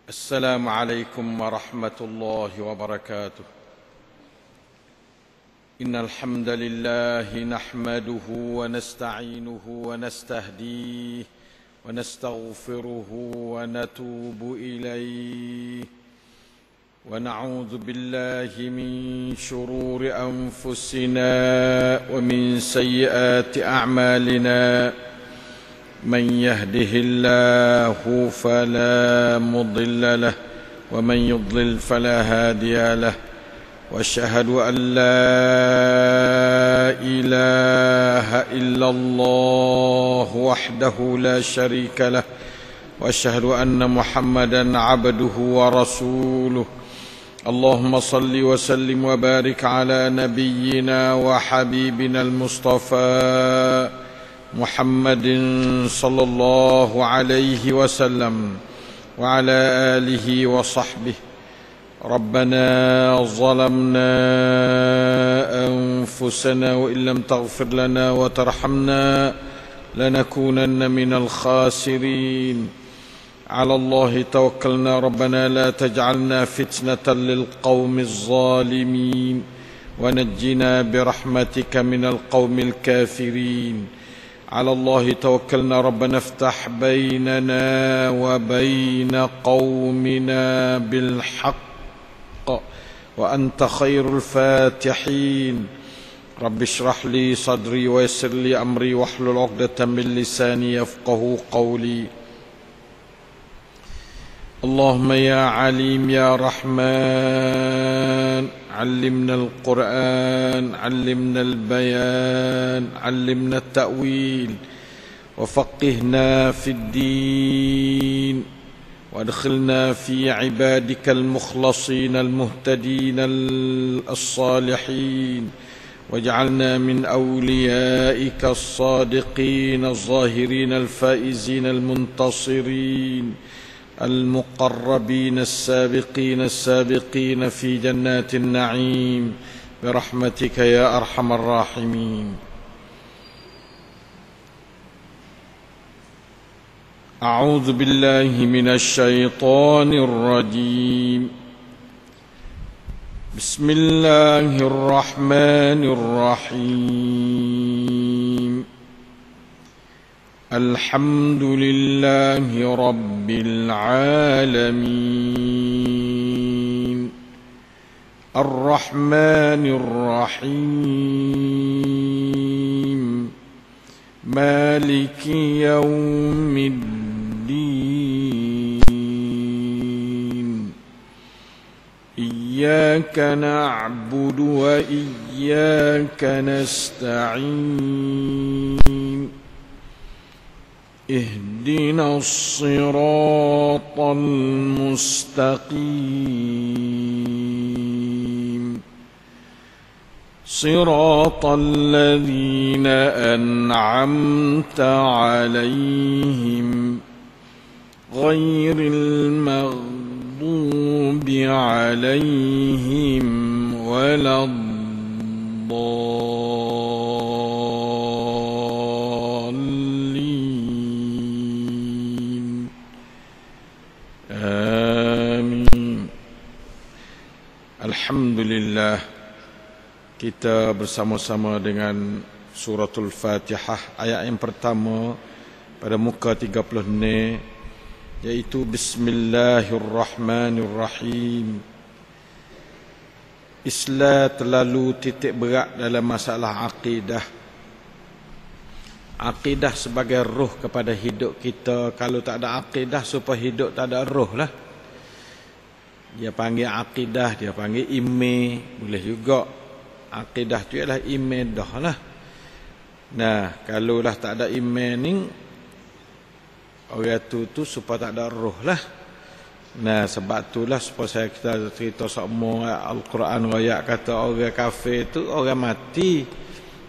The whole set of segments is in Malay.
السلام عليكم ورحمة الله وبركاته. إن الحمد لله نحمده ونستعينه ونستهديه ونستغفره ونتوب إليه ونعوذ بالله من شرور أنفسنا ومن سيئات أعمالنا. من يهده الله فلا مضل له ومن يضلل فلا هادي له، واشهد ان لا اله الا الله وحده لا شريك له، واشهد ان محمدا عبده ورسوله. اللهم صل وسلم وبارك على نبينا وحبيبنا المصطفى محمد صلى الله عليه وسلم وعلى آله وصحبه. ربنا ظلمنا أنفسنا وإن لم تغفر لنا وترحمنا لنكونن من الخاسرين. على الله توكلنا ربنا لا تجعلنا فتنة للقوم الظالمين ونجنا برحمتك من القوم الكافرين. على الله توكلنا ربنا افتح بيننا وبين قومنا بالحق وأنت خير الفاتحين. رب اشرح لي صدري ويسر لي أمري واحلل عقدة من لساني يفقه قولي. اللهم يا عليم يا رحمن علمنا القرآن، علمنا البيان، علمنا التأويل، وفقهنا في الدين، وادخلنا في عبادك المخلصين المهتدين الصالحين، واجعلنا من أوليائك الصادقين الظاهرين الفائزين المنتصرين المقربين السابقين في جنات النعيم برحمتك يا أرحم الراحمين. أعوذ بالله من الشيطان الرجيم. بسم الله الرحمن الرحيم. الحمد لله رب العالمين الرحمن الرحيم مالك يوم الدين إياك نعبد وإياك نستعين اهدنا الصراط المستقيم صراط الذين أنعمت عليهم غير المغضوب عليهم ولا Alhamdulillah, kita bersama-sama dengan suratul Fatihah ayat yang pertama pada muka 30 ni, iaitu Bismillahirrahmanirrahim. Islam terlalu titik berat dalam masalah akidah. Akidah sebagai roh kepada hidup kita. Kalau tak ada akidah, supaya hidup tak ada roh lah. Dia panggil akidah, dia panggil iman, boleh juga. Akidah tu ialah iman dah lah. Nah, kalau lah tak ada iman ni, orang tu supaya tak ada roh lah. Nah, sebab itulah supaya kita cerita semua Al-Quran ayat kata orang kafir tu orang mati.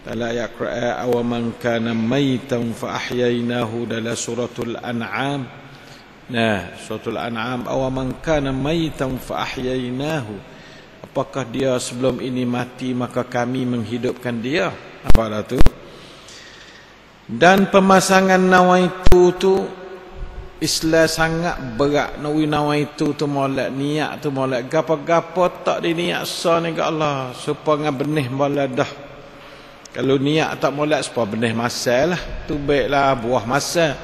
Dalam ayat Quran, aw man kana maitan fa ahyainahu, dalam suratul An'am. Nah, suratul An'am, aw man kana maitan fa ahyainahu. Apakah dia sebelum ini mati maka kami menghidupkan dia? Apa dah tu? Dan pemasangan nawaitu tu Islam sangat berat nawai itu tu molek niat tu molek gapo-gapo tak di niat sa ni ke Allah supaya benih molek dah. Kalau niat tak molek supaya benih masa lah, tu baiklah buah masa.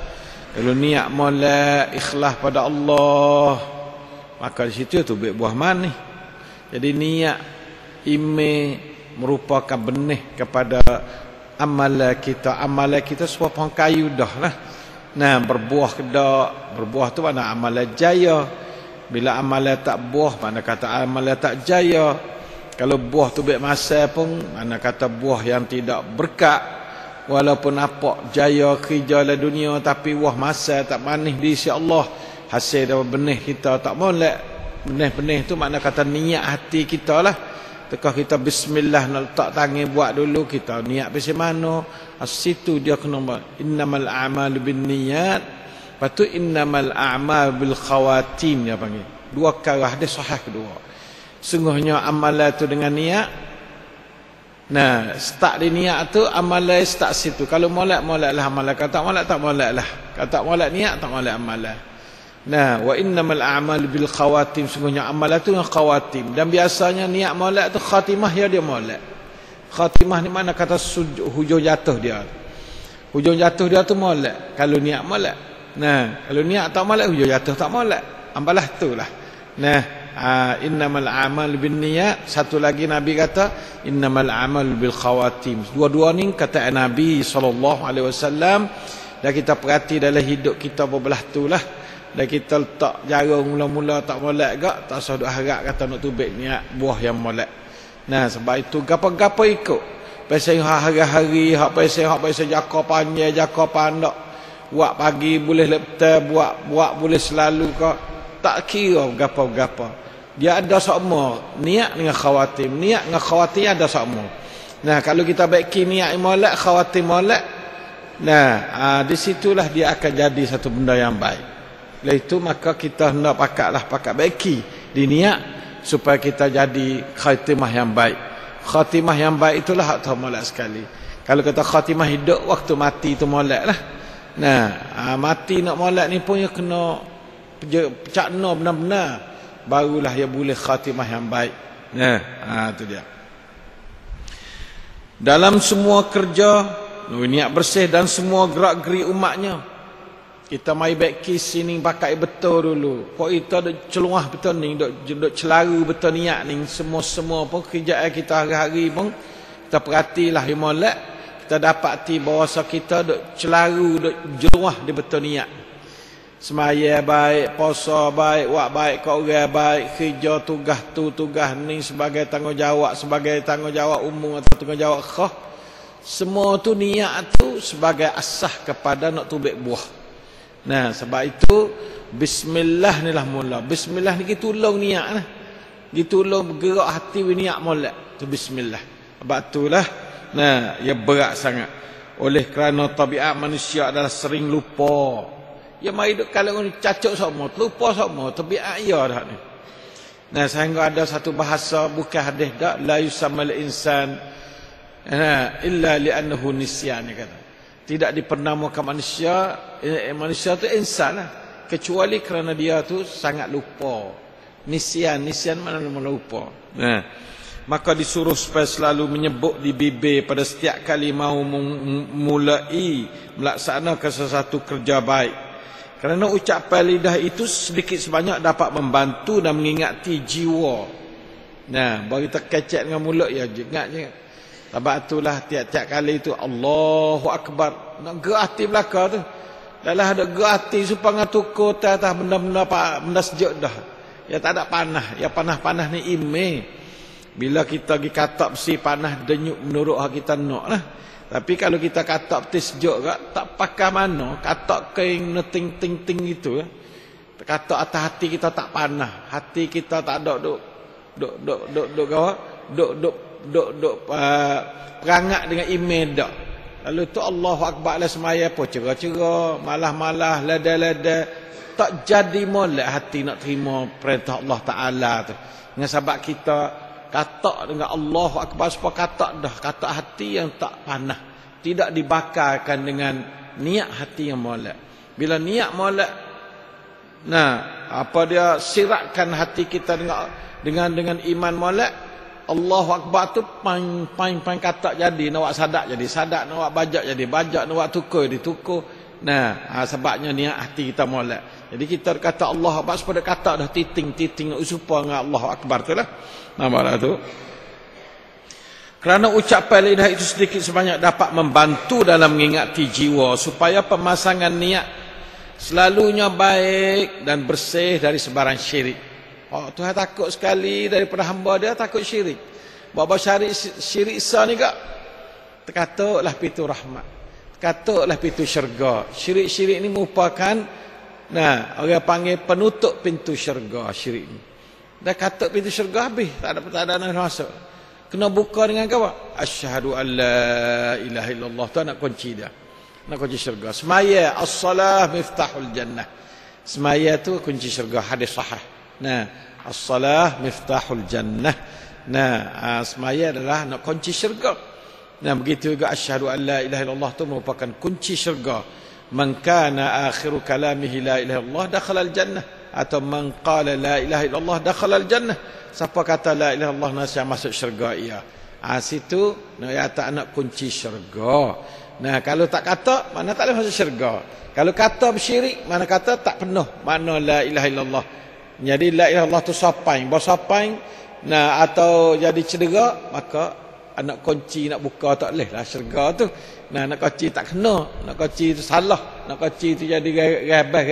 Kalau niat molek ikhlas pada Allah, maka di situ tu baik buah manis. Jadi niat ime merupakan benih kepada amalan kita supaya pohon kayu dah lah. Nah, berbuah kedak, berbuah tu mana amalan jaya. Bila amalan tak buah, mana kata amalan tak jaya. Kalau buah tu baik masa pun, mana kata buah yang tidak berkat. Walaupun nampak jaya kerja dalam dunia, tapi buah masa tak manis di sisi Allah. Hasil dari benih kita tak molek. Benih-benih tu mana kata niat hati kita lah. Tekah kita bismillah nak letak tangan buat dulu, kita niat pasal mana. Situ dia kena innamal a'malu binniyat, patu innamal a'malu bil khawatim dia panggil. Dua karah dia sahih kedua. Sungguhnya amalan tu dengan niat. Nah, start di niat tu amalan start situ. Kalau molek-moleklah amalan, kalau tak molek tak moleklah. Kalau tak molek niat tak molek amalan. Nah, wa innamal a'malu bil khawatim, sungguhnya amalan tu dengan khawatim. Dan biasanya niat molek tu khatimah dia molek. Khatimah ni mana kata hujung jatuh dia. Hujung jatuh dia tu molek. Kalau niat molek. Nah, kalau niat tak molek, hujung jatuh tak molek. Ambalah tu lah. Nah, innamal a'malu binniyat. Satu lagi Nabi kata innamal a'malu bil khawatim. Dua-dua ni kata Nabi SAW. Dan kita perhati dalam hidup kita berbelah tu lah. Dan kita letak jarum mula-mula tak molek gak, tak usah duk harap kata nak tubik niat buah yang molek. Nah, sebab itu gapo-gapo ikut. Pasal hari-hari, hak pasal jaka panjang, jaka pandak. Buat pagi boleh lepta, buat boleh selalu kau. Tak kira gapo-gapo. Dia ada sama. Niat dengan khawatir. Niat dengan khawatir ada sama. Nah, kalau kita baiki niat molek, khawatir molek. Nah, di situlah dia akan jadi satu benda yang baik. Oleh itu maka kita hendak pakai baiki di niat supaya kita jadi khatimah yang baik. Khatimah yang baik itulah hak tu molek sekali. Kalau kata khatimah hidup, waktu mati tu molek lah. Nah, mati nak molek ni pun dia kena pecakna benar-benar, barulah dia boleh khatimah yang baik. Nah, tu dia. Dalam semua kerja, niat bersih dan semua gerak-gerik umatnya, kita mai baik kis sini pakai betul dulu. Kok kita duk celuah betul ni, duk celaru betul niat ni, semua pun kerjaan kita hari-hari pun kita perhatilah yang molek, kita dapati bahawa kita duk celaru, duk jeluah di betul niat. Semaya baik, puasa baik, buat baik kau orang baik, kerja tugas ni sebagai tanggungjawab umum atau tanggungjawab khas. Semua tu niat tu sebagai asas kepada nak tubik buah. Nah, sebab itu bismillah ni lah mula. Bismillah ni kita tolong niat lah. Kita tolong bergerak hati niat molek. Tu bismillah. Sebab itulah nah, ia berat sangat. Oleh kerana tabiat manusia adalah sering lupa. Ya mai duk kalau cacuk semua, lupa semua, tabiat ia dah ni. Nah, sehingga ada satu bahasa bukan hadis dak, la yusammal insan illa li'annahu nisyan kata. Tidak dipernamakan manusia tu insan lah, kecuali kerana dia tu sangat lupa. Nisyan mana lupa. Nah, maka disuruh supaya selalu menyebut di bibir pada setiap kali mau memulai melaksanakan sesuatu kerja baik. Kerana ucapan lidah itu sedikit sebanyak dapat membantu dan mengingati jiwa. Nah, baru kita kecek dengan mulut ya, ingat je. Sebab itulah tiap-tiap kali itu Allahu Akbar. Nak gerak hati belakang tu. Dalam ada gerak hati supaya tukar atas benda-benda sejuk dah. Ya tak ada panah. Ya panah-panah ni ime. Bila kita pergi katak besi panah denyuk menurut hak kita nak lah. Tapi kalau kita katak besi sejuk tak pakai mana. Katak kain ting-ting gitu. Katak atas hati kita tak panah. Hati kita tak ada duk perangat dengan email dak. Lalu tu Allahu Akbar lah semaya apa cerah-cerah, malah-malah, lada-lada, tak jadi molek hati nak terima perintah Allah Taala tu. Dengan sebab kita katak dengan Allahu Akbar supaya katak hati yang tak panah, tidak dibakarkan dengan niat hati yang molek. Bila niat molek, Nah, apa dia siratkan hati kita dengan iman molek. Allahu Akbar tu pain katak jadi, nak buat sadak jadi sadak, nak buat bajak jadi bajak, nak buat tukar jadi tukar. Nah, sebabnya niat hati kita molek. Jadi kita kata Allah Akbar supaya kata dah titing nak usupa dengan Allahu Akbar tu lah. Nampak tu. Kerana ucapan la ilaha itu sedikit sebanyak dapat membantu dalam mengingati jiwa supaya pemasangan niat selalunya baik dan bersih dari sebarang syirik. Oh, Tuhan takut sekali daripada hamba dia, takut syirik. Bawa syirik sah ni kak. Terkatuklah pintu rahmat. Terkatuklah pintu syurga. Syirik-syirik ni merupakan, nah, orang panggil penutup pintu syurga syirik ni. Dah katuk pintu syurga habis, tak ada nak masuk. Kena buka dengan apa? Asyhadu an la ilaha illallah. Tu nak kunci dia. Nak kunci syurga. Semaya as-salah miftahul jannah. Semaya tu kunci syurga, hadis sahih. Nah, as-salah miftahul jannah. Nah, semaya adalah nak kunci syurga. Nah, begitu juga asyhadu an la ilaha illallah tu merupakan kunci syurga. Man kana akhiru kalamihi la ilaha illallah dakhala al-jannah, atau man qala la ilaha illallah dakhala al-jannah. Siapa kata la ilaha illallah nasi masuk syurga ia. Situ nak tak nak kunci syurga. Nah, kalau tak kata mana tak boleh masuk syurga. Kalau kata bersyirik, mana kata tak penuh makna la ilaha illallah. Jadi la ilaha illallah tu sapaing, bersapaing, nah, atau jadi cedera, maka nak kunci nak buka tak boleh lah syurga tu. Nah, nak kunci tak kena, nak kunci tu salah, nak kunci tu jadi rebah.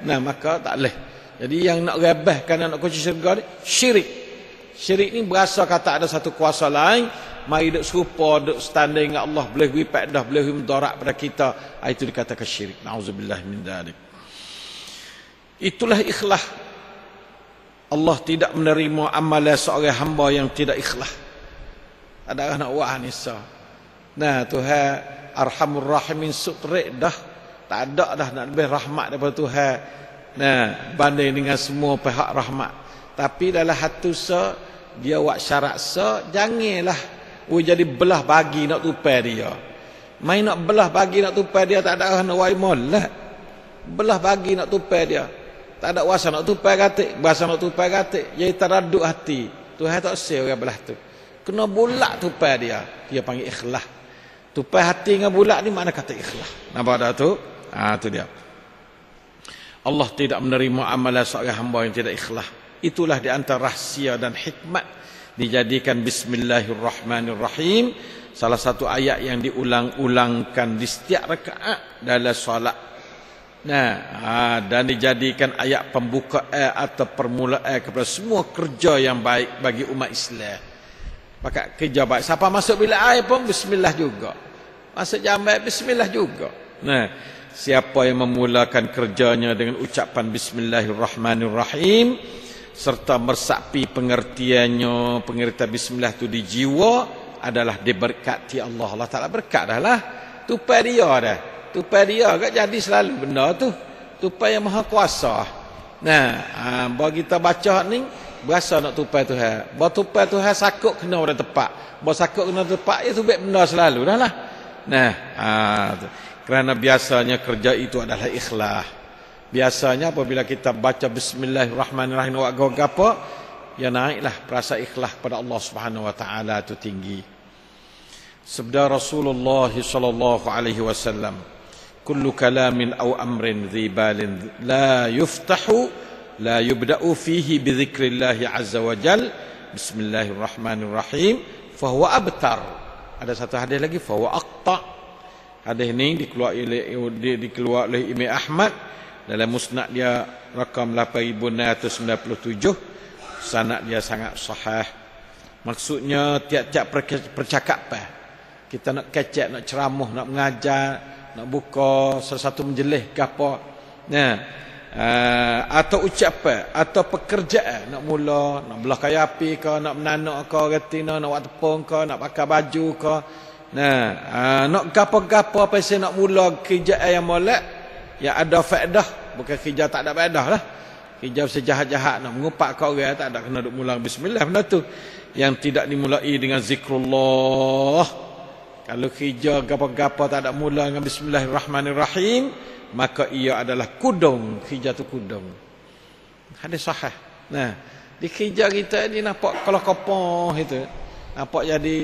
Nah, maka tak boleh. Jadi yang nak rebah kerana nak kunci syurga ni syirik. Syirik ni berasa kata ada satu kuasa lain, mari duk serupa, duk standing dengan Allah, boleh beri faedah, boleh beri mudarat pada kita. Itu dikatakan syirik. Nauzubillah min dzalik. Itulah ikhlas. Allah tidak menerima amalan seorang hamba yang tidak ikhlas. Ada nak buat nisa. Nah, Tuhan Arhamur Rahimin sutrik dah. Tak ada dah nak lebih rahmat daripada Tuhan. Nah, banding dengan semua pihak rahmat. Tapi dalam hati dia buat syarat janganlah jadi belah bagi nak tupai dia. Main nak belah bagi nak tupai dia, tak ada nak wai molek. Belah bagi nak tupai dia. Tak ada wasa nak tupai katik, bahasa nak tupai katik, jadi teraduk hati. Tuhan tak sel orang belah tu. Kena bulat tupai dia. Dia panggil ikhlas. Tupai hati dengan bulat ni mana kata ikhlas. Nampak dah tu? Tu dia. Allah tidak menerima amalan seorang hamba yang tidak ikhlas. Itulah di antara rahsia dan hikmat dijadikan Bismillahirrahmanirrahim salah satu ayat yang diulang-ulangkan di setiap rakaat dalam solat. Nah, dan dijadikan ayat pembuka atau permulaan kepada semua kerja yang baik bagi umat Islam. Maka kerja baik. Siapa masuk bilik air pun bismillah juga. Masuk jambat bismillah juga. Nah, siapa yang memulakan kerjanya dengan ucapan Bismillahirrahmanirrahim serta meresapi pengertian bismillah itu di jiwa adalah diberkati Allah. Allah Ta'ala berkat dah lah. Tupai dia dah. Tupai dia agak jadi selalu benda tu. Tupai yang maha kuasa. Nah, bahawa kita baca ni berasa nak tupai Tuhan. Bahawa tupai Tuhan sakut kena pada tepat. Bahawa sakut kena tepat itu baik benda selalu dah lah. Nah, kerana biasanya kerja itu adalah ikhlas. Biasanya apabila kita baca Bismillahirrahmanirrahim wa apa, ya naiklah perasaan ikhlas pada Allah Subhanahu wa taala itu tinggi. Sabda Rasulullah sallallahu alaihi wasallam, kullu kalamin aw amrin dhi balin la yuftahu la yubda'u fihi bi dzikrillah azza wa jal Bismillahirrahmanirrahim fa huwa abtar. Ada satu hadis lagi fa huwa aqta. Hadis ini dikeluarkan oleh Imam Ahmad dalam musnad dia rakam 8697. Sanad dia sangat sahih. Maksudnya tiap-tiap percakapan kita nak kecek, nak ceramah, nak mengajar, nak buka sesuatu majlis ke apa, nah, atau ucapan atau pekerjaan, nak mula nak belah kayu api ke, nak menanak ke, retina, nak buat tepung ke, nak pakai baju ke, nah, nak gapo-gapo apa saya nak mula kerjaan yang molek yang ada faedah, bukan kerja tak ada faedah lah. Kerja sejahat-jahat nak mengupak kau orang tak ada, kena duk mula bismillah. Benda tu yang tidak dimulai dengan zikrullah, Kalau kerja gapo-gapo tak ada mula dengan bismillahirrahmanirrahim, maka ia adalah kudung. Kerja tu kudung. Hadis sahih. Nah, di kerja kita ni nampak kalau kopoh itu, nampak jadi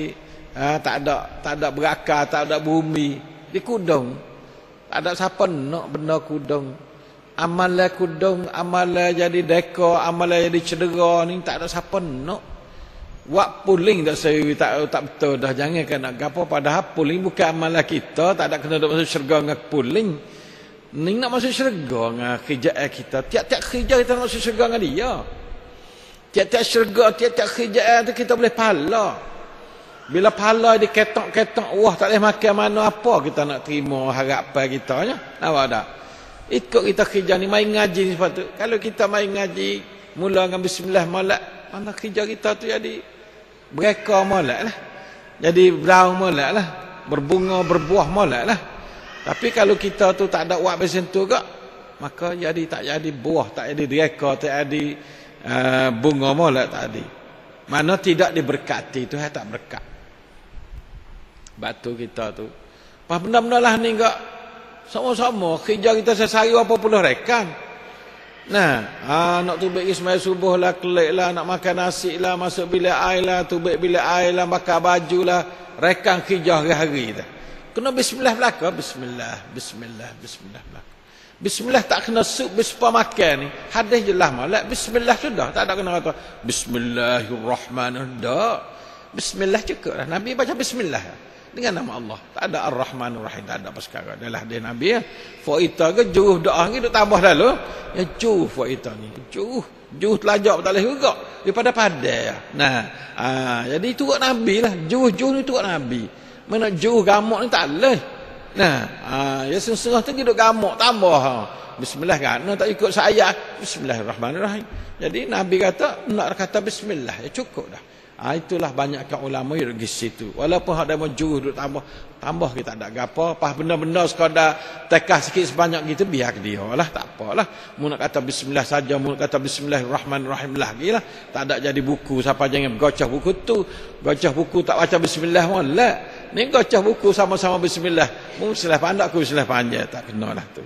tak ada berakar, tak ada bumi. Di kudung. Tak ada siapa nak benda kudung. Amalan kudung, amalan jadi deka, amalan jadi cedera ni tak ada siapa nak. Wak puling tak sewi tak betul dah, jangan kan nak gapo, padahal puling bukan amalan kita, tak ada kena masuk syurga dengan puling. Ni nak masuk syurga dengan kerja kita. Tiap-tiap kerja kita nak masuk syurga dengan dia. Tiap-tiap syurga, tiap-tiap kerja tu kita boleh pahala. Bila pahala diketok-ketok, wah tak boleh makan mana apa kita nak terima harapan kita nya. Nampak tak? Ikut kita kerja ni, main ngaji ni sebab tu. Kalau kita main ngaji mula dengan bismillah molek, mana kerja kita tu jadi bereka molek lah. Jadi berdaun molek lah. Berbunga, berbuah molek lah. Tapi kalau kita tu tak ada buat macam tu kak, maka jadi tak jadi buah, tak jadi bereka, tak jadi bunga molek, tak jadi. Mana tidak diberkati, Tuhan tak berkat. Batu kita tu. Apa benda-benda lah ni kak, sama-sama kerja kita sehari berapa puluh rekan. Nah, nak tubik semai subuh lah, kelik lah, nak makan nasi lah, masuk bilik air lah, tubik bilik air lah, bakar baju lah, rekan kerja hari-hari dah. Kena bismillah belaka, bismillah, bismillah, bismillah belaka. Bismillah tak kena sup bispa makan ni. Hadis jelas malak bismillah sudah, tak ada kena kata bismillahirrahmanirrahim. Bismillah cukup lah. Nabi baca bismillah dengan nama Allah. Tak ada Ar-Rahmanir-Rahim, tak ada apa sekarang. Adalah dia Nabi ya. Faita ke juruh doa ni duk tambah dah lo. Ya juruh faita ni. Juruh telajak tak boleh juga. Daripada padai. Nah, jadi turut Nabi lah. Juruh ni turut Nabi. Mana juruh gamuk ni tak boleh. Nah, ya setengah tu duk gamuk tambah. Bismillah kan. Tak ikut saya. Bismillahirrahmanirrahim. Jadi Nabi kata nak kata bismillah ya cukup dah. Itulah banyakkan ulama yang pergi situ. Walaupun ada mau juruh duk tambah kita tak ada gapo, pas benda-benda sekadar tekah sikit sebanyak gitu biar dia lah, tak apalah. Mu nak kata bismillah saja, mu nak kata bismillahirrahmanirrahim lagi lah. Tak ada jadi buku, siapa jangan gocah buku tu. Gocah buku tak baca bismillah molek. Ni gocah buku sama-sama bismillah. Mu bismillah pandai, aku bismillah panjang, tak kena lah tu.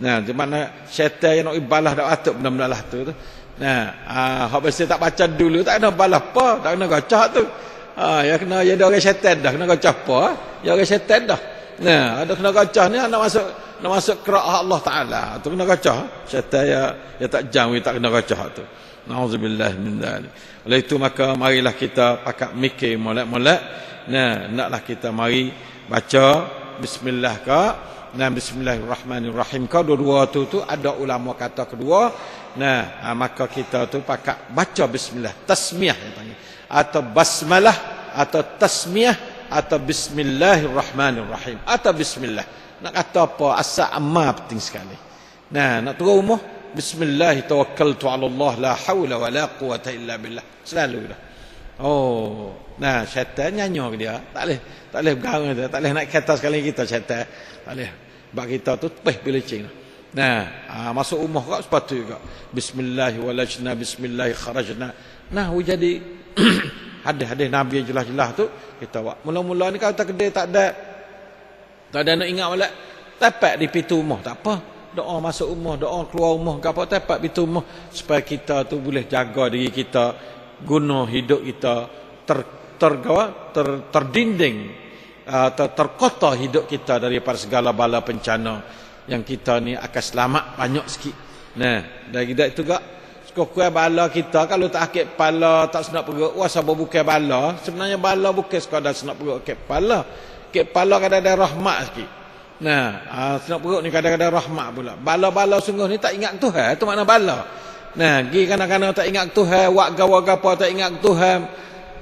Nah, di mana syaitan yang nak ibalah dak atuk benda-benda lah tu. Nah, hak biasa tak baca dulu tak kena balas apa, tak kena gocah tu. Ya kena jadi orang syaitan dah, kena gocah apa? Ya orang syaitan dah. Nah, ada kena gocah ni nak masuk qiraah Allah Taala. Tu kena gocah. Syaitan ya tak jawi tak kena gocah tu. Nauzubillah min dzalik. Oleh itu maka marilah kita pakak mikir molek-molek. Nah, naklah kita mari baca bismillah ka. Nah, bismillahirrahmanirrahim ka dua-dua tu ada ulama kata kedua. Nah, maka kita tu pakak baca bismillah, tasmiyah katanya. Atau basmalah atau tasmiyah atau bismillahirrahmanirrahim atau bismillah. Nak kata apa asa amma penting sekali. Nah, nak turun rumah bismillah tawakkaltu ala Allah la haula wala quwata illa billah. Selalu dah. Oh, nah syaitan nyanyo dia. Tak boleh bergarang dia, tak boleh nak kata sekali kita syaitan. Tak boleh. Bab kita tu peh bilicing. Nah, masuk rumah kak sepatu juga. Bismillahi walajna, bismillahi kharajna. Nah, jadi hadis-hadis Nabi jelas-jelas tu kita buat. Mula-mula ni kalau tak kedai tak ada nak ingat molek. Tapak di pintu rumah tak apa. Doa masuk rumah, doa keluar rumah, gapo tapak pintu rumah supaya kita tu boleh jaga diri kita, guna hidup kita terdinding, terkota hidup kita daripada segala bala bencana yang kita ni akan selamat banyak sikit. Nah, dari itu gak sekokoi bala kita kalau tak akik kepala, tak senak perut, wah sabar bukan bala. Sebenarnya bala bukan sekadar senak perut akik kepala. Akik kepala kadang-kadang rahmat sikit. Nah, senak perut ni kadang-kadang rahmat pula. Bala-bala sungguh ni tak ingat Tuhan, tu makna bala. Nah, gi kadang-kadang tak ingat Tuhan, wak gawa-gapo tak ingat Tuhan.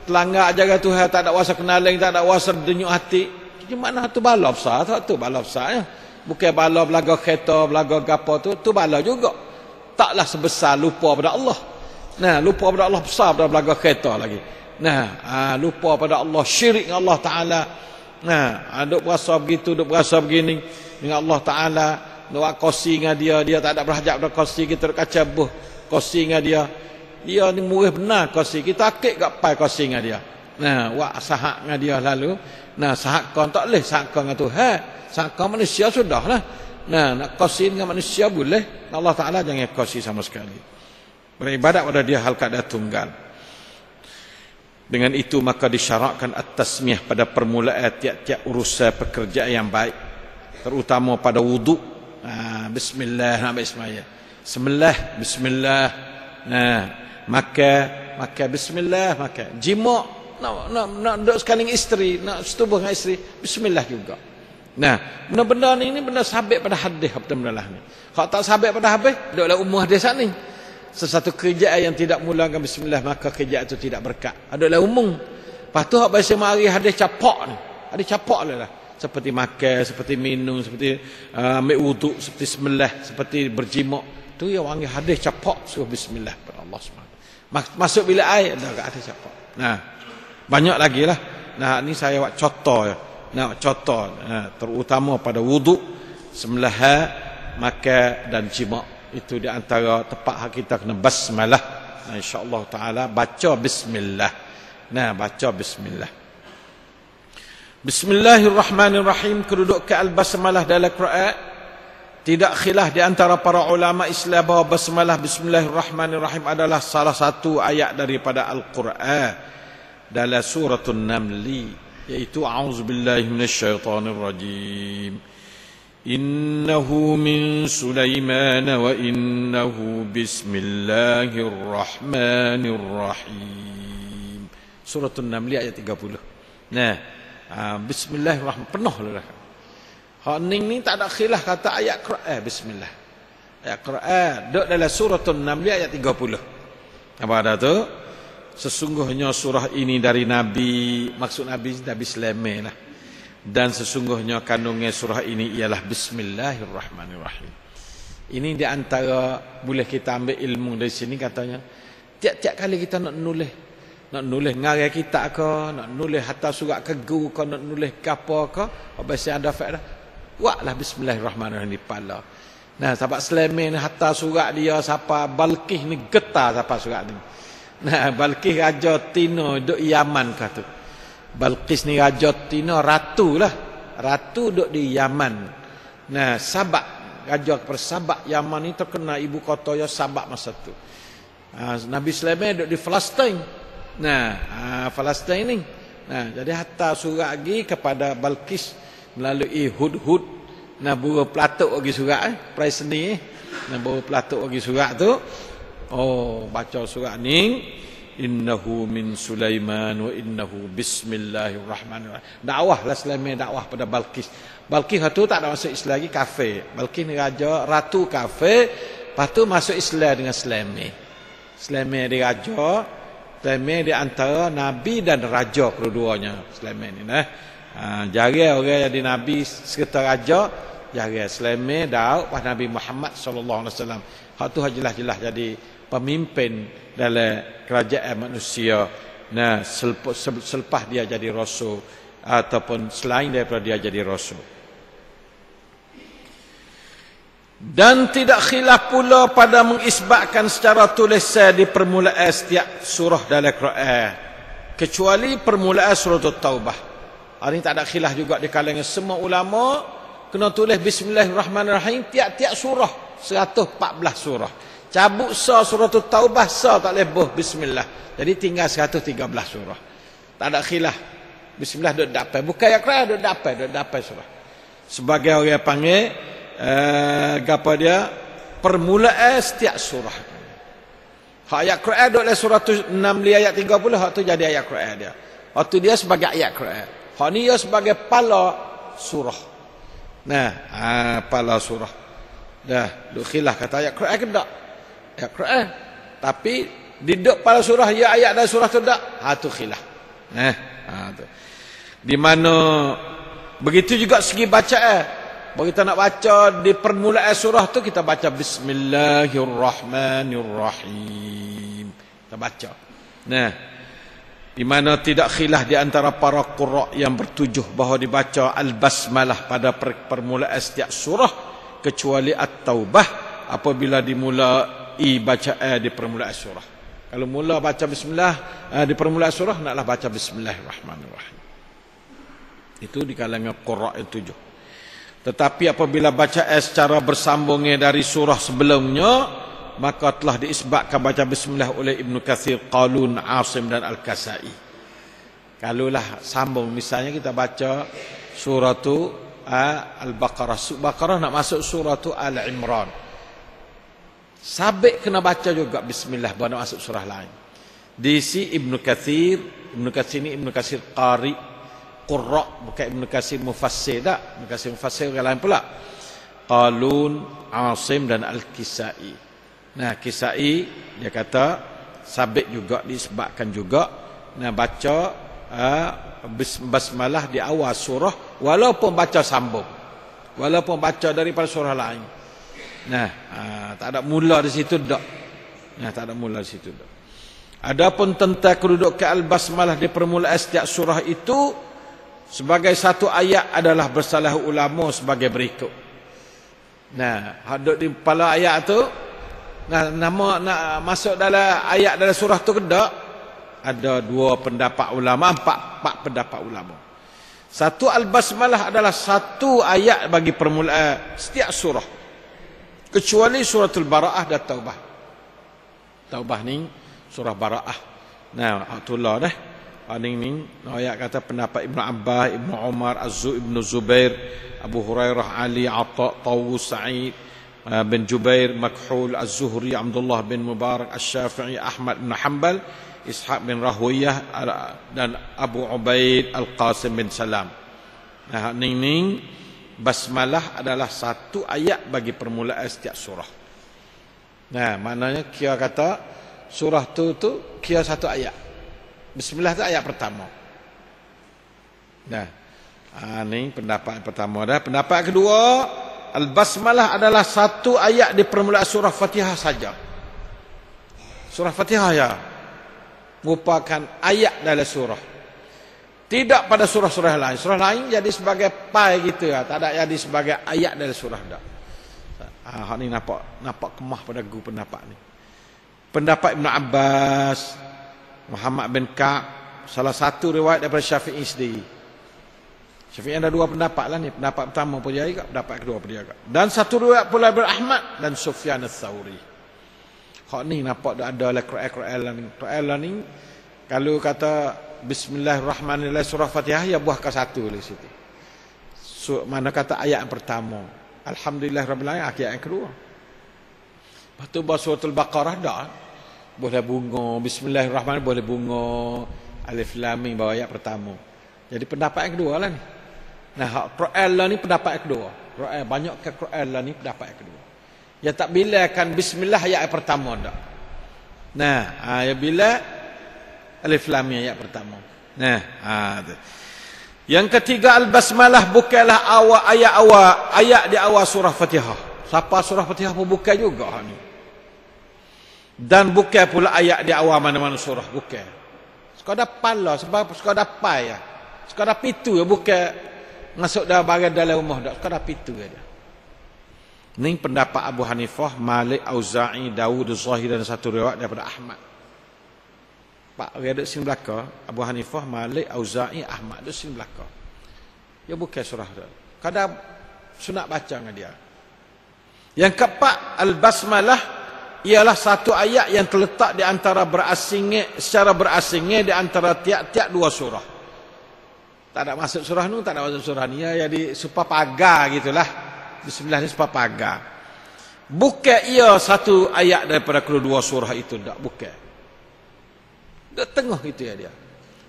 Telangga jaga Tuhan, tak ada wasa kenaling, tak ada wasa denyuk hati. Jadi mana tu bala besar, tu bala besar ya. Bukan bala belaga kereta, belaga gapo tu bala juga. Taklah sebesar lupa pada Allah. Nah, lupa pada Allah besar pada belaga kereta lagi. Nah, lupa pada Allah, syirik dengan Allah Taala. Nah, duk berasa begitu, duk berasa begini dengan Allah Taala, duk kosi dengan dia tak ada berhajat pada kosi, kita duk kacabuh kosi dengan dia. Dia ni murih benar kosi. Kita akik gak pai kosi dengan dia. Nah, wak sahak dengan dia lalu. Nah, sahak kau tak boleh sahak kau dengan Tuhan. Sahak kau manusia sudahlah. Nah, nak kongsi dengan manusia boleh. Allah Ta'ala jangan kongsi sama sekali. Beribadat pada dia hal keadaan tunggal. Dengan itu maka disyarakkan at-tasmiyah pada permulaan tiap-tiap urusan pekerjaan yang baik. Terutama pada wuduk. Bismillah, bismillah. Sembelih, bismillah. Nah, makan bismillah, makan. Jima, nak duduk sekali dengan isteri, nak setubuh dengan isteri, bismillah juga. Nah, benda-benda ni benda sabit pada hadis benda-benda lah ni. Kalau tak sabit pada hadis, duduklah umum hadis ni. Sesuatu kerjaan yang tidak mulakan bismillah maka kerjaan itu tidak berkat. Adalah umum. Lepas tu hak bahasa mari hadis capak ni. Hadis capak lah. Seperti makan, seperti minum, seperti ambil wuduk, seperti sembelih, seperti berjimak. Tu yang wangi hadis capak suruh bismillah pada Allah SWT. Masuk bila air ada hadis capak. Nah, banyak lagi lah. Nah, ni saya buat contoh ya. Nah, contoh terutama pada wuduk, sembelih, makan dan jimak. Itu di antara tempat kita kena basmalah. Nah, insya-Allah taala baca bismillah. Nah, baca bismillah. Bismillahirrahmanirrahim. Kedudukan al-basmalah dalam Quran tidak khilaf di antara para ulama Islam bahawa basmalah bismillahirrahmanirrahim adalah salah satu ayat daripada Al-Quran dalam surah An-Naml, yaitu a'udzubillahi minasyaitonirrajim. Innahu min Sulaiman wa innahu bismillahirrahmanirrahim. Surah An-Naml ayat 30. Nah, bismillahirrahmanirrahim penuh lah. Hak ni tak ada khilaf kata ayat Quran bismillah. Ayat Quran duduk dalam surah An-Naml ayat 30. Apa ada tu? Sesungguhnya surah ini dari Nabi, maksud Nabi Sulaiman lah. Dan sesungguhnya kandungan surah ini ialah bismillahirrahmanirrahim. Ini di antara boleh kita ambil ilmu dari sini katanya. Tiap-tiap kali kita nak nulis ngarang kitab ke, nak nulis hantar surat ke guru ke, nak nulis ke apa ke, biasa ada faedah. Buatlah bismillahirrahmanirrahim di kepala. Nah, sahabat Sulaiman ni hantar surat dia siapa Balqis ni getar siapa surat ni. Nah, Balqis raja Tino duk Yaman kah tu. Balqis ni raja Tino ratu lah. Ratu duk di Yaman. Nah, Sabak, raja Sabak Yaman ni terkenal ibu kota ya Sabak masa tu. Nabi Sulaiman duk di Palestin. Nah, Palestin ni. Nah, jadi hantar surat lagi kepada Balqis melalui Hudhud. Nah, burung pelatuk lagi surat price ni. Nah, burung pelatuk lagi surat tu. Oh, baca surat ni. Innahu min Sulaiman wa innahu bismillahirrahmanirrahim. Dakwahlah Sulaiman, dakwah pada Balqis. Balqis tu tak ada masuk Islam lagi, kafir. Balqis ni raja, ratu kafir. Lepas tu masuk Islam dengan Sulaiman. Sulaiman dia raja. Sulaiman di antara nabi dan raja kedua-duanya. Sulaiman ni nah. Jarang orang jadi nabi serta raja, jarang. Sulaiman Daud pas Nabi Muhammad sallallahu alaihi wasallam. Hak tu jelas-jelas jadi pemimpin dalam kerajaan manusia. Nah, selepas dia jadi rasul ataupun selain daripada dia jadi rasul. Dan tidak khilaf pula pada mengisbatkan secara tulisan di permulaan setiap surah dalam Quran kecuali permulaan surah At-Taubah. Ini tak ada khilaf juga di kalangan semua ulama kena tulis bismillahirrahmanirrahim tiap-tiap surah 114 surah. Cabut surah At-Taubah tak boleh bismillah. Jadi tinggal 113 surah. Tak ada khilaf. Bismillah duk dapat. Bukan ayat Quran duk dapat surah. Sebagai orang panggil apa dia permulaan setiap surah. Hak ayat Quran duk dalam surah 6 ayat 30 hak tu jadi ayat Quran dia. Waktu dia sebagai ayat Quran. Hak ni dia sebagai pala surah. Nah, pala surah. Dah, duk khilaf kata ayat Quran ke tak? Ayat Quran. Tapi duduk pada surah ya ayat dan surah tu tak? Tu khilaf. Tu. Di mana begitu juga segi bacaan. Bagi kita nak baca di permulaan surah tu kita baca bismillahirrahmanirrahim. Kita baca. Nah, di mana tidak khilaf di antara para qurra yang bertujuh bahawa dibaca al-basmalah pada permulaan setiap surah kecuali at-taubah apabila dimulai bacaan di permulaan surah. Kalau mula baca bismillah di permulaan surah naklah baca bismillahirrahmanirrahim. Itu di kalangan qurra yang 7. Tetapi apabila baca secara bersambungnya dari surah sebelumnya, maka telah diisbatkan baca bismillah oleh Ibnu Katsir, Qalun, Asim dan Al-Kasai. Kalaulah sambung, misalnya kita baca surah Al-Baqarah, Baqarah nak masuk surah Al-Imran, sabik kena baca juga bismillah baru masuk surah lain. Di si Ibnu Katsir ni Ibnu Katsir qari, qurra, bukan Ibnu Katsir mufassir dak. Ibnu Katsir mufassir yang lain pula. Qalun, Asim dan Al-Kisai. Nah, Kisai dia kata sabik juga disebabkan juga baca basmalah di awal surah walaupun baca sambung, walaupun baca daripada surah lain. Tak ada mula di situ dak. Tak ada mula di situ dak. Adapun tentang kedudukan al-basmalah di permulaan setiap surah itu sebagai satu ayat adalah bersalah ulama sebagai berikut. Hadut di kepala ayat tu, nama nak masuk dalam ayat dalam surah tu ke tak? Ada 2 pendapat ulama, 4 pendapat ulama. Satu, al-basmalah adalah satu ayat bagi permulaan setiap surah, kecuali suratul Bara'ah dan Taubah. Taubah ni surah Bara'ah. Itulah dah. Ni ayat kata pendapat Ibnu Abbas, Ibnu Umar, Ibnu Zubair, Abu Hurairah, Ali, Atha, Tawus, Sa'id bin Jubair, Makhul, Az-Zuhri, Abdullah bin Mubarak, Asy-Syafi'i, Ahmad bin Hanbal, Ishaq bin Rahwiyah dan Abu Ubaid Al-Qasim bin Salam. Ni basmalah adalah satu ayat bagi permulaan setiap surah. Maknanya kira kata surah tu kira satu ayat. Bismillah tu ayat pertama. Ni pendapat pertama dah. Pendapat kedua, al-basmalah adalah satu ayat di permulaan surah Fatihah saja. Surah Fatihah ya merupakan ayat dalam surah. Tidak pada surah-surah lain. Surah lain jadi sebagai pai gitu ya, tak ada jadi sebagai ayat dalam surah dak. Hak ni nampak kemah pada guru pendapat ni. Pendapat Ibn Abbas, Muhammad bin Ka'ab, salah satu riwayat daripada Syafi'i sendiri. Syafi'i ada 2 pendapat lah ni. Pendapat pertama pun dia agak, pendapat kedua pun dia agak. Dan satu riwayat pula daripada Ahmad dan Sufyan Ats-Tsauri. Hak ni nampak ada lah Quran lah ni. Kalau kata Bismillahirrahmanirrahim surah Fatihah ya buah ke satu di situ. Mana kata ayat yang pertama. Alhamdulillahirabbil alamin ayat yang kedua. Lepas tu bahawa suratul Baqarah dah boleh bunga, Bismillahirrahmanirrahim boleh bunga, Alif Lam Mim bahawa ayat pertama. Jadi pendapat yang kedua lah ni. Quran lah ni pendapat yang kedua. Banyak ke Quran lah ni pendapat yang kedua. Ya tak bilakan bismillah ayat pertama dak. Ya bila Alif Lam Mim ayat pertama. Yang ketiga, al-basmalah bukanlah ayat di awal surah Fatihah. Siapa surah Fatihah pun bukan juga ni. Dan bukan pula ayat di awal mana-mana surah, bukan. Sekadar pala sebab sekadar pai ya. Sekadar pitu ya, bukan masuk dalam bagian dalam rumah dak. Sekadar pitu aja. Ini pendapat Abu Hanifah, Malik, Auza'i, Dawud, Zahir dan satu riwayat daripada Ahmad. Pak dia duduk sini belakang, Abu Hanifah, Malik, Auza'i, Ahmad duduk sini belakang. Ya bukan surah dah. Kadang sunat baca dengan dia. Yang keempat, al-basmalah ialah satu ayat yang terletak di antara secara berasingnya di antara tiap-tiap 2 surah. Tak ada masuk surah ni, tak ada masuk surah ni. Ya jadi supaya pagar gitulah. Bismillah ni supaya pagar. Bukan ia satu ayat daripada kedua surah itu, tak, bukan. Di tengah itu ya dia.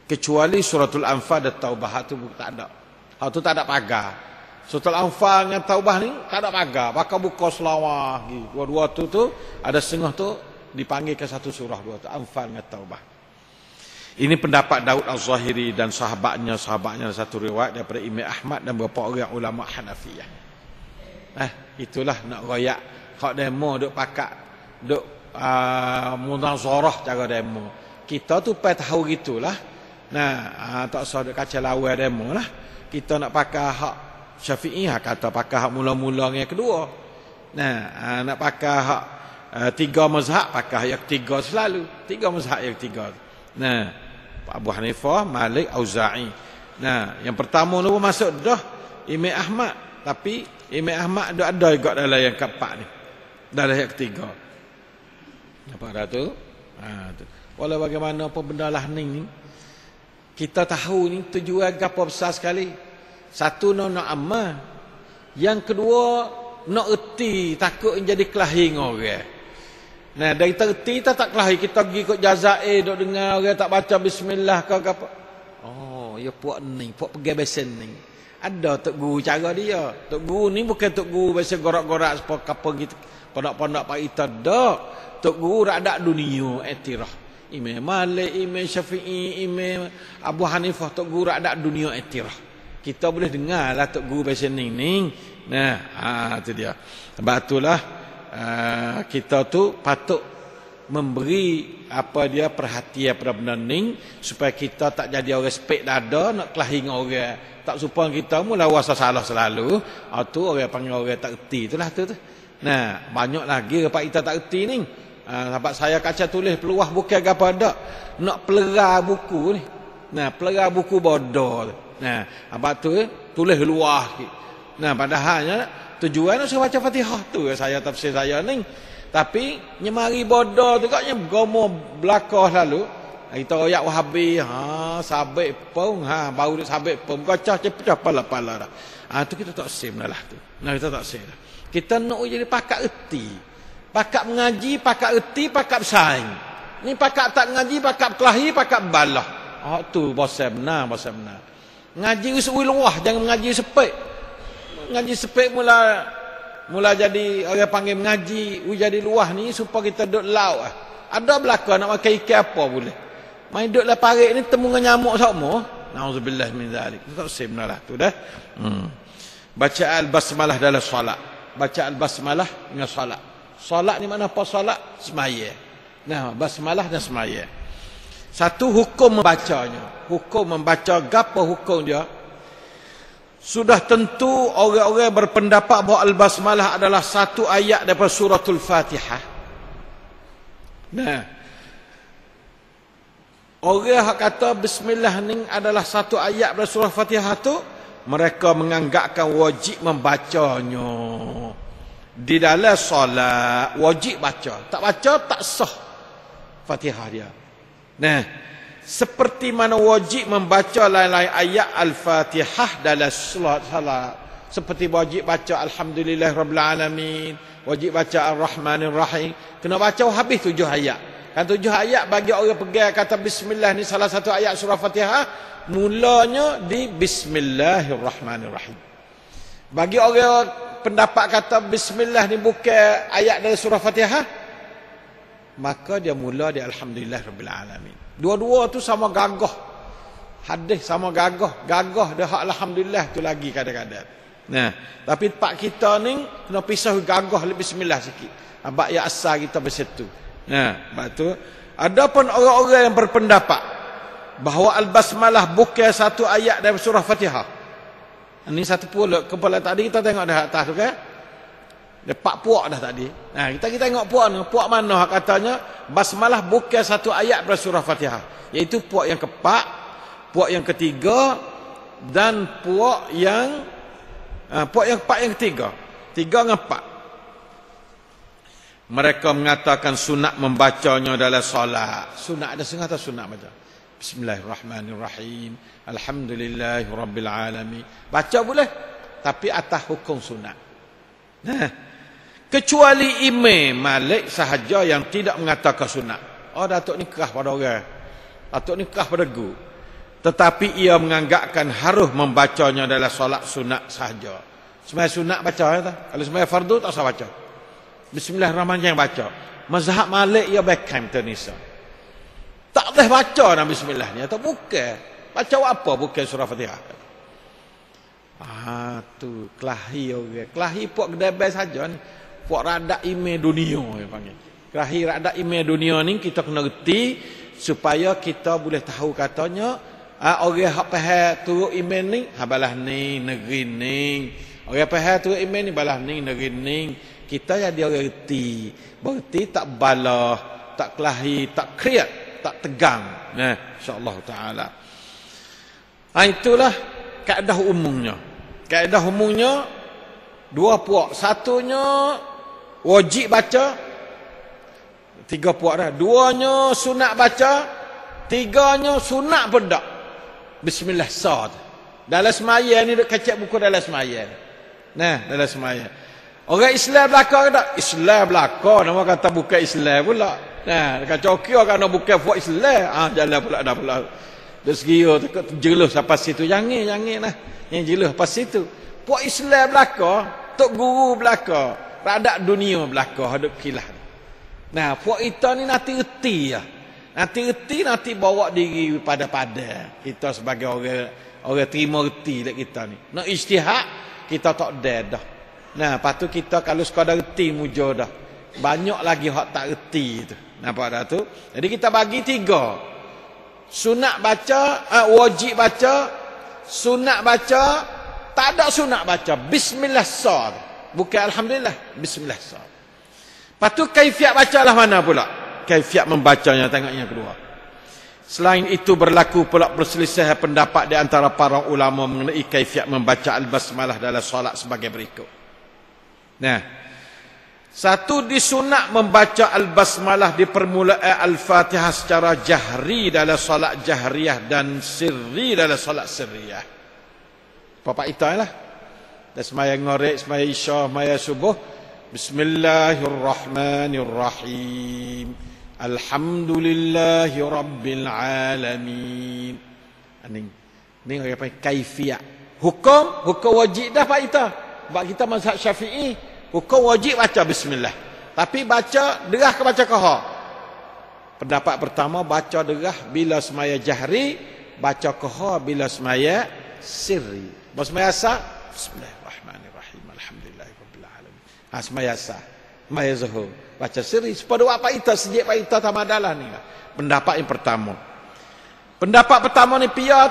Kecuali suratul Anfal dan Taubah itu tak ada. Hak tu tak ada pagar. Suratul Anfal dengan Taubah ni tak ada pagar. Bakal buka selawah. Dua-dua tu ada setengah tu dipanggil ke satu surah dua tu, Anfal dengan Taubah. Ini pendapat Daud Al-Zahiri dan sahabatnya satu riwayat daripada Imam Ahmad dan beberapa orang ulama Hanafiyah. Itulah nak royak hak demo duk pakak duk munazarah cara demo. Kita tu pai tahu gitulah. Tak usah duk kacau lawan demo lah. Kita nak pakai hak Syafi'i kata pakai hak mula-mula yang kedua. Nak pakai hak tiga mazhab pakai ayat ketiga selalu. Tiga mazhab ayat ketiga. Nah, Abu Hanifah, Malik, Auza'i. Nah, yang pertama tu masuk dah Imam Ahmad, tapi Imam Ahmad ada juga dalam yang keempat ni. Dalam yang ketiga. Apa dah tu? Tu. Walau bagaimanapun benda lah ni kita tahu ni tujuan gapo besar sekali. Satu nak amal. Yang kedua nak erti, takut jadi kelahi dengan orang. Nah, dari terti kita tak kelahi, kita pergi ikut jazair duk dengar orang tak baca bismillah ke apa. Oh, ya puak ni, puak pergi besen ni. Ada tok guru cara dia. Tok guru ni bukan tok guru biasa gorak-gorak apa gitu. Pondok-pondok pak kita dak. Tok guru radak dunia etirah. Imam Malik, Imam Syafi'i, Imam Abu Hanifah, tok guru radak dunia etirah. Kita boleh dengar lah tok guru biasa ni. Nah, itu dia. Sebab itulah kita tu patut memberi apa dia perhatian pada benda ni supaya kita tak jadi orang spek dada nak kelahi dengan orang. Tak supaya kita mula wasa salah selalu. Tu orang panggil orang tak erti itulah tu. Nah, banyak lagi apa kita tak erti ni. Sebab saya kaca tulis peluah bukan apa dak. Nak pelera buku ni. Nah, pelera buku bodoh. Nah, apa tu tulis luah sikit. Nah, padahalnya tujuan saya baca Fatihah tu saya tafsir saya ni. Tapi nyemari bodoh tu katnya gomo belakang lalu. Kita royak Wahabi, sabit pun, baru sabit pun kacah cepet pala-pala dah. Tu kita tak sim lah tu. Nah, kita tak sim dah. Kita nak jadi pakak erti. Pakak mengaji, pakak erti, pakak bersaing. Ni pakak tak mengaji, pakak kelahi, pakak balah. Tu bahasa benar, bahasa benar. Ngaji usui luah, jangan mengaji sepek. Ngaji sepek mula jadi orang panggil mengaji jadi luah ni supaya kita duduk laut. Ada belaka nak makan ikan apa boleh. Main duduk lah parik ni temu dengan nyamuk semua. Nauzubillah min zalik. Tak sih benar tu dah. Baca al-basmalah dalam solat. Baca al-basmalah dengan solat. Solat ni mana apa solat? Semaya. Nah, basmalah dan semaya. Satu hukum membacanya. Hukum membaca gapo hukum dia? Sudah tentu orang-orang berpendapat bahawa al-basmalah adalah satu ayat daripada suratul Fatihah. Nah, orang yang kata bismillah ni adalah satu ayat daripada surah Fatihah tu, mereka menganggapkan wajib membacanya. Di dalam solat wajib baca. Tak baca tak sah Fatihah dia. Nah, seperti mana wajib membaca lain-lain ayat Al-Fatihah dalam salat. Seperti wajib baca Alhamdulillah Rabbil Alamin, wajib baca Ar-Rahmanir Rahim. Kena baca habis 7 ayat. Kan 7 ayat bagi orang pegang kata bismillah ni salah satu ayat surah Fatihah, mulanya di Bismillahirrahmanirrahim. Bagi orang pendapat kata bismillah ni bukan ayat dari surah Fatihah, maka dia mula di Alhamdulillah Rabbil Alamin. Dua-dua tu sama gagah. Hadis sama gagah. Gagah dia hak alhamdulillah tu lagi kadang-kadang. Nah, tapi pak kita ni kena pisah gagah lebih bismillah sikit. Abak ya asal kita bersitu. Nah, sebab tu adapun orang-orang yang berpendapat bahawa al-basmalah bukan satu ayat dari surah Fatihah. Ini satu pula kepala tadi kita tengok dah atas tu kan. Dia 4 puak dah tadi. Nah, kita tengok puak ni. Puak mana katanya basmalah bukan satu ayat dari surah Fatihah. Iaitu puak yang keempat, puak yang ketiga dan puak yang keempat yang ketiga. 3 dengan 4. Mereka mengatakan sunat membacanya dalam solat. Sunat ada setengah atau sunat baca. Bismillahirrahmanirrahim. Alhamdulillahirabbil alamin. Baca boleh tapi atas hukum sunat. Nah, kecuali Imam Malik sahaja yang tidak mengatakan sunat. Datuk ni kerah pada orang. Datuk ni kerah pada guru. Tetapi ia menganggapkan harus membacanya dalam solat sunat sahaja. Sembahyang sunat baca tak? Kalau sembahyang fardu tak usah baca. Bismillahirrahmanirrahim baca. Mazhab Malik ia baikkan ternisa. Tak boleh baca dalam bismillah ni atau bukan. Baca apa bukan surah Fatihah. Tu kelahi orang. Kelahi puak kedai saja ni. Puak radak email dunia yang panggil. Kelahi radak email dunia ni kita kena reti supaya kita boleh tahu katanya orang hak faham turut email ni balah ni negeri ni. Orang faham turut email ni balah ni negeri ni. Kita jadi orang reti. Berarti tak balah, tak kelahi, tak kriat, tak tegang. InsyaAllah ta'ala. Itulah kaedah umumnya. Kaedah umumnya, dua puak. Satunya wajib baca. 3 puak dah. 2-nya sunat baca. 3-nya sunat pun tak. Bismillah sah. Dalam semaya ni duk kacak buku dalam semaya. Dalam semaya. Orang Islam belaka ke tak? Islam belaka. Nama kata bukan Islam pula. Dekat Cokio kan nak bukan buat Islam. Jalan pula dah pula. Dari segi jeluh sampai situ. Jangan lah. Yang jeluh sampai situ. Buat Islam belaka. Tok guru belaka. Radak dunia belaka. Hadap kilah. Puak kita ni nanti reti lah. Nanti bawa diri pada kita sebagai orang terima reti dekat kita ni. Nak ijtihad kita tak ada dah. Lepas tu kita kalau sekadar reti muja dah. Banyak lagi hak tak reti tu. Nampak dah tu? Jadi kita bagi 3. Sunat baca, wajib baca, sunat baca, tak ada sunat baca. Bismillah sah. Bukan alhamdulillah, bismillah sah. Lepas tu kaifiat bacalah mana pula? Kaifiat membacanya, tengok yang kedua. Selain itu berlaku pula perselisihan pendapat di antara para ulama mengenai kaifiat membaca al-basmalah dalam solat sebagai berikut. Satu disunat membaca al-basmalah di permulaan al-Fatihah secara jahri dalam solat jahriyah dan sirri dalam solat sirriyah. Bapak ita lah. Dan semaya ngorek, semaya isya, semaya subuh. Bismillahirrahmanirrahim. Alhamdulillahi rabbil alamin. Ini apa? Kaifiat. Hukum wajib dah Pak Ita. Sebab kita mazhab Syafi'i, hukum wajib baca bismillah. Tapi baca derah ke baca qahar? Pendapat pertama baca derah bila semaya jahri, baca qahar bila semaya sirri. Semaya sah, bismillahirrahmanirrahim. Alhamdulillahirabbil alamin. Semaya sah. Semaya zuhur. Baca sirri. Sepada Pak Ita sejak Pak Ita tamadalah ni. Pendapat yang pertama. Pendapat pertama ni piyah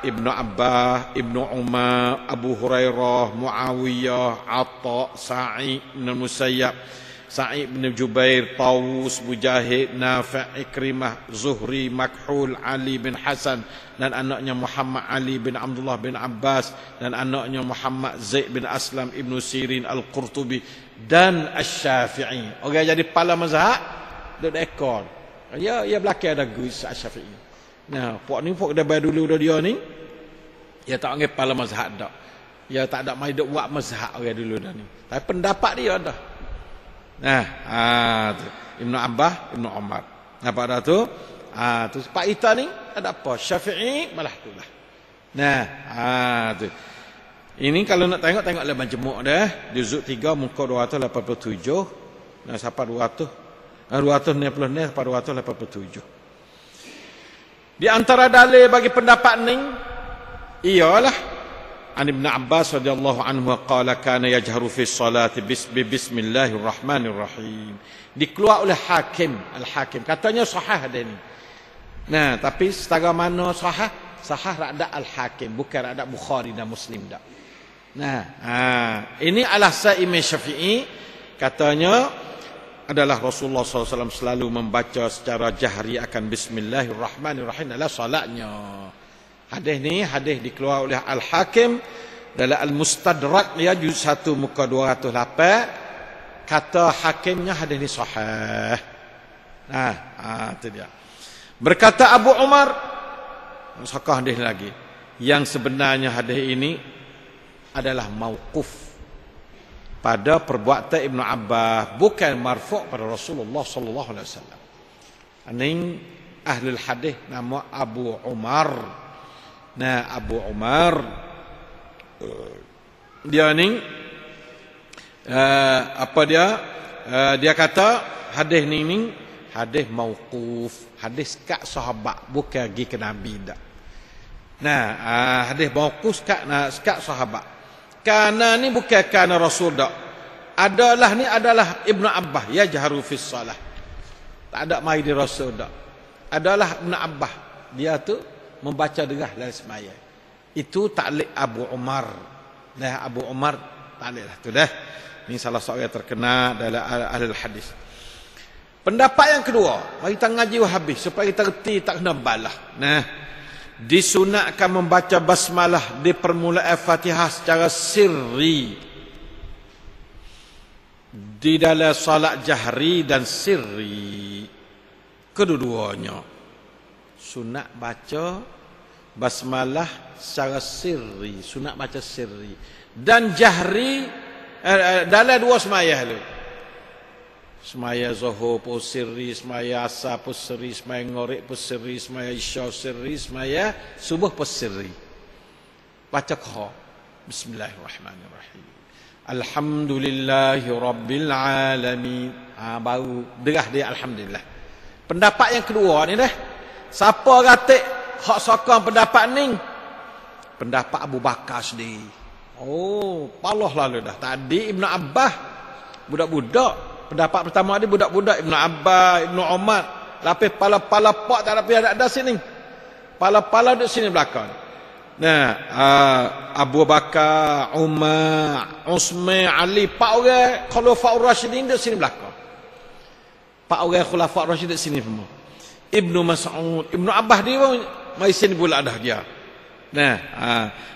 Ibnu Abbas, Ibnu Umar, Abu Hurairah, Muawiyah, Atta, Sa'id bin Musayyab, Sa'id bin Jubair, Tawus, Mujahid, Nafi', Ikrimah, Zuhri, Makhul, Ali bin Hasan dan anaknya Muhammad Ali bin Abdullah bin Abbas dan anaknya Muhammad Zaid bin Aslam, Ibnu Sirin, Al-Qurtubi dan Asy-Syafi'i. Orang jadi kepala mazhab duk ekor. Ya belakang ada Gus Asy-Syafi'i. Puak ni puak dah bayar dulu dah dia ni. Ya tak anggap kepala mazhab dak. Ya tak ada mai duk buat mazhab orang dulu dah ni. Tapi pendapat dia dah. Tu. Ibnu Abbas, Ibnu Umar. Nampak dah tu? Tu Pak Ita ni ada apa? Syafi'i malah tu lah. Tu. Ini kalau nak tengok lah majmuk dah. Juzuk 3 muka 287. Sampai 200. 290 ni sampai 287. Di antara dalil bagi pendapat ni ialah an Ibn Abbas radhiyallahu anhu qala kana yajharu fi salati bismillahirrahmanirrahim. Dikeluar oleh Hakim, Al-Hakim. Katanya sahih dia ni. Tapi setara mana sahih? Sahih rada Al-Hakim, bukan rada Bukhari dan Muslim dak. Ini alasan Imam Syafi'i katanya adalah Rasulullah SAW selalu membaca secara jahri akan bismillahirrahmanirrahim dalam salatnya. Hadis ni dikeluar oleh Al-Hakim dalam Al-Mustadrak ya juz 1 muka 208. Kata hakimnya hadis ni sahih. Itu dia. Berkata Abu Umar, sakah hadis lagi, yang sebenarnya hadis ini adalah mauquf pada perbuatan Ibnu Abbas, bukan marfu' pada Rasulullah sallallahu alaihi wasallam. Ini ahlul hadis nama Abu Umar. Abu Umar dia ni dia kata hadis ni hadis mauquf, hadis kat sahabat, bukan pergi ke nabi dak. Hadis mauquf kat sahabat. Kana ni bukan kana Rasul dak. Adalah ni adalah Ibnu Abbas ya jahru fi shalah. Tak ada mai di Rasul dak. Adalah Ibnu Abbas. Dia tu membaca derah dalam sembahyang. Itu taklid Abu Umar. Abu Umar taklid lah tu dah. Ini salah seorang yang terkenal dalam ahli hadis. Pendapat yang kedua, mari kita ngaji habis supaya kita reti tak kena balah. Nah, disunatkan membaca basmalah di permulaan Fatihah secara sirri. Di dalam salat jahri dan sirri. Kedua-duanya sunat baca basmalah secara sirri, sunat baca sirri dan jahri dalam dua semaya tu. Semaya zuhur pun sirri, semaya asar pun sirri, semaya ngorek pun sirri, semaya isya sirri, semaya subuh pun sirri. Baca kha. Bismillahirrahmanirrahim. Alhamdulillahi rabbil alamin. Baru derah dia alhamdulillah. Pendapat yang kedua ni dah. Siapa ratik hak sokong pendapat ni? Pendapat Abu Bakar sendiri. Oh, palah lalu dah. Tadi Ibn Abbas budak-budak. Pendapat pertama ni budak-budak Ibn Abbas, Ibn Umar. Lapis pala-pala pak tak ada sini. Pala-pala duduk sini belakang. Nah, Abu Bakar, Umar, Utsman, Ali, pak orang Khulafaur Rasyidin duduk sini belakang. Pak orang Khulafaur Rasyidin duduk sini semua. Ibnu Mas'ud, Ibnu Abbas dia pun mai sini pula dah dia. Nah,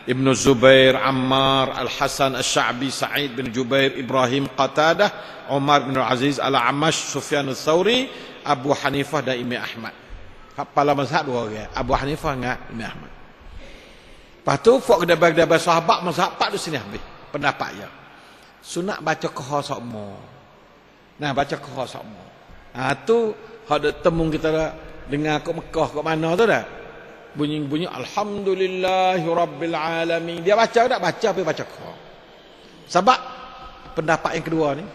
Ibnu Zubair, Ammar, Al-Hasan Asy-Sya'bi, Sa'id bin Jubair, Ibrahim Qatadah, Umar bin Aziz, Al-Amash, Sufyan Ats-Tsauri, Abu Hanifah dan Imam Ahmad. Kepala mazhab dua orang, Abu Hanifah dengan Imam Ahmad. Lepas tu fok kedabar-kedabar sahabat mazhab pak di sini habis pendapat dia. Sunat baca qha sokmo. Nah, baca qha sokmo. Tu hak temung kita dengar kat Mekah kat mana tu dah. Bunyi-bunyi alhamdulillahirabbil alamin. Dia baca tak baca tapi baca qha. Sebab pendapat yang kedua ni.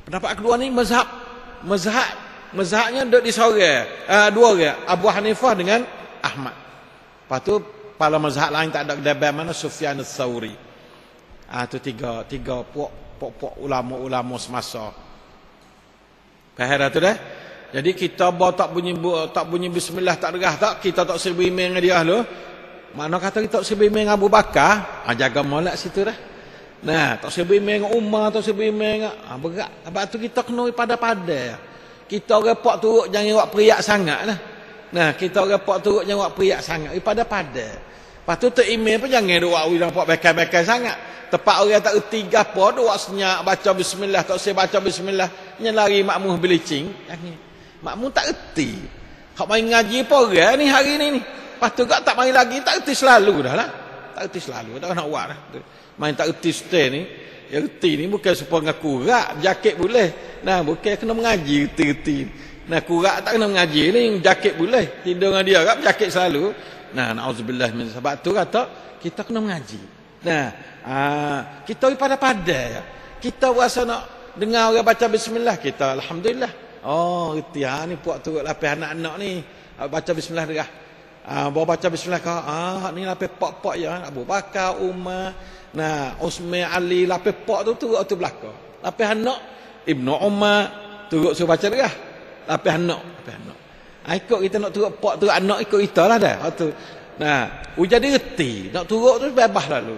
Pendapat kedua ni mazhabnya duduk di seorang. Dua orang, Abu Hanifah dengan Ahmad. Lepas tu kepala mazhab lain tak ada debat mana Sufyan Ats-Tsauri. Tu tiga puak ulama-ulama semasa. Faham tu dah? Jadi kita tak bunyi bismillah tak derah tak, kita tak serbi dengan dia lu. Mana kata kita tak serbi dengan Abu Bakar, jaga molek situ dah. Nah, tak serbi dengan Umar, tak serbi dengan berat. Sebab tu kita kena pada-pada. Kita orang pak turut jangan buat periak sangatlah. Nah, kita orang pak turut jangan buat periak sangat, pada-pada. Lepas tu email pun jangan duk buat orang pak bekal-bekal sangat. Tepat orang tak erti gapo duk buat senyak baca bismillah, tak usah baca bismillah, nya lari makmum belicing. Makmum tak erti. Hak main ngaji apa orang ni hari ni. Lepas tu tak main lagi, tak erti selalu dah lah. Tak erti selalu, tak nak buat dah. Main tak erti stay ni. Yang erti ni bukan supaya dengan kurak, jaket boleh. Nah, bukan kena mengaji erti-erti. Nah, kurak tak kena mengaji ni, jaket boleh. Tidur dengan dia kat jaket selalu. Nah, na'udzubillah min. Sebab tu kata kita kena mengaji. Nah, kita pada-pada. Kita rasa nak dengar orang baca bismillah, kita alhamdulillah. Oh, reti ni puak turut lapis anak-anak ni. Baca bismillah derah. Bawa baca bismillah kau. Ni lapis pak-pak ya, Abu Bakar, Umar, nah, Utsman, Ali, lapis pak tu turut tu belakang. Lapis anak Ibnu Umar turut suruh baca derah. Lapis anak. Ikut kita nak turut pak turut anak ikut kita lah dah. Tu. Nah, jadi reti. Nak turut tu bebas lalu.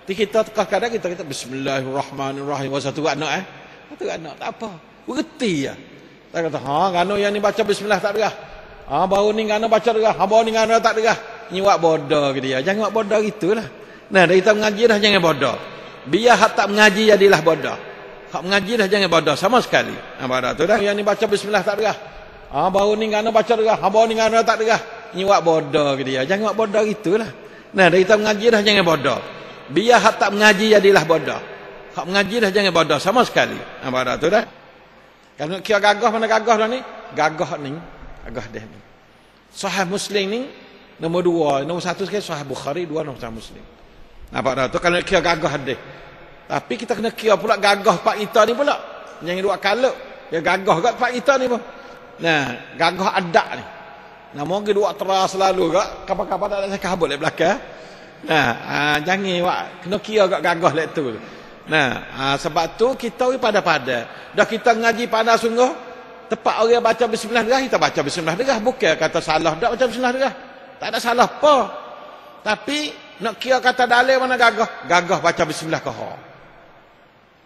Kita kadang kita bismillahirrahmanirrahim. Masa turut anak turut anak tak apa. Reti ya. Tak kata, gano yang ni baca bismillah tak derah. Baru ni gano baca derah. Baru ni gano tak derah. Ni buat bodoh ke dia. Jangan buat bodoh gitulah. Nah, dari kita mengaji dah jangan bodoh. Biar hak tak mengaji jadilah bodoh. Hak mengaji dah jangan bodoh sama sekali. Pada tu dah. Yang ni baca bismillah tak derah. Baru ni gano baca derah. Baru ni gano tak derah. Ni buat bodoh ke dia. Jangan buat bodoh gitulah. Nah, dari kita mengaji dah jangan bodoh. Biar hak tak mengaji jadilah bodoh. Hak mengaji dah jangan bodoh sama sekali. Pada tu dah. Kalau kira gagah mana gagah dah ni? Gagah dah ni. Sahih Muslim ni nombor 2, nombor 1 sekali Sahih Bukhari, 2 nombor Sahih Muslim. Nampak dah tu kalau kira gagah dah. Tapi kita kena kira pula gagah pak kita ni pula. Jangan dua kaluk. Dia gagah kat pak kita ni pun. Nah, gagah adak ni. Nah, mungkin dua teras selalu kat kapal-kapal tak ada cakap boleh belakang. Nah, jangan buat kena kira kat gagah lek tu. Nah, sebab tu kita pada-pada. Dah kita ngaji pada sungguh. Tepat orang baca bismillah derah, kita baca bismillah derah. Bukan kata salah dak baca bismillah derah. Tak ada salah apa. Tapi nak kira kata dalil mana gagah. Gagah baca bismillah ke ha.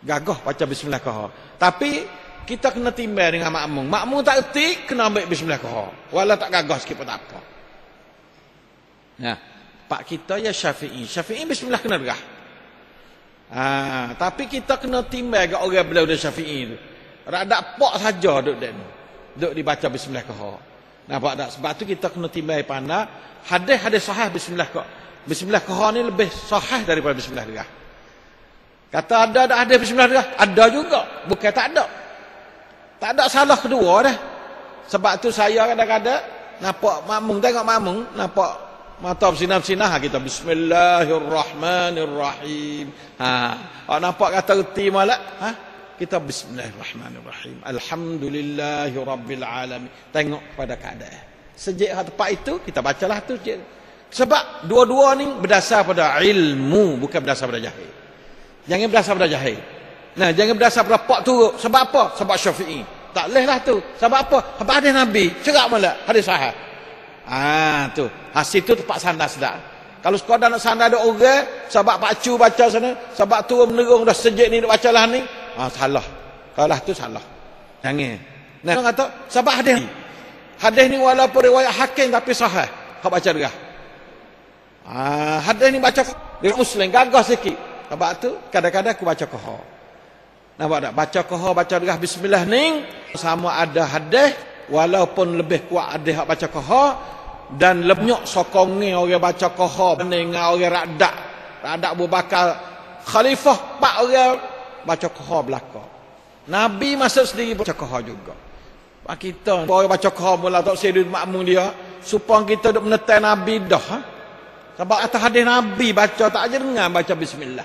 Gagah baca bismillah kahar. Tapi kita kena timbang dengan makmum. Makmum tak erti, kena ambil bismillah kahar. Walau tak gagah sikit pun tak apa. Nah, pak kita ya Syafi'i. Syafi'i bismillah kena derah. Tapi kita kena timbang ke orang beliau dah Syafi'i tu. Radak pok saja duk dia. Duk dibaca bismillah kahar. Nampak tak? Sebab tu kita kena timbang pandai. Hadis sahih bismillah kahar. Bismillah kahar ni lebih sahih daripada bismillah derah. Kata ada bismillah derah, ada juga. Bukan tak ada. Tak ada salah kedua dah. Sebab tu saya kadang-kadang nampak makmum, tengok makmum, nampak mata bersinar-sinar kita bismillahirrahmanirrahim. Nampak kata reti malak, kita bismillahirrahmanirrahim. Alhamdulillahirabbil alamin. Tengok pada keadaan. Sejak tempat itu kita bacalah tu. Sebab dua-dua ni berdasar pada ilmu, bukan berdasar pada jahil. Jangan berdasar pada jahil. Nah, jangan berdasar pada pak turuk. Sebab apa? Sebab Syafi'i. Tak leh lah tu. Sebab apa? Sebab hadis Nabi. Cerak malak. Hadis sahih. Tu. Hasil tu tempat sandar sedar. Kalau sekadar nak sandar ada orang, sebab pak cu baca sana, sebab turun menerung dah sejak ni nak baca lah ni. Salah. Kalau tu salah. Jangan. Nah, orang kata sebab hadis. Hadis ni walaupun riwayat Hakim tapi sahih. Kau baca derah. Hadis ni baca dia Muslim gagah sikit. Sebab tu kadang-kadang aku baca kahar. Nampak tak? Baca kahar, baca derah bismillah ni sama ada hadis walaupun lebih kuat hadis hak baca kahar dan lebih sokongnya orang baca kahar dengan orang Radak Abu Bakar khalifah pak orang baca kahar belaka. Nabi masuk sendiri baca kahar juga. Pak kita orang baca kahar mula tak sedut makmum dia supaya kita duk menetai Nabi dah. Sebab atas hadis Nabi baca tak aja dengar baca bismillah.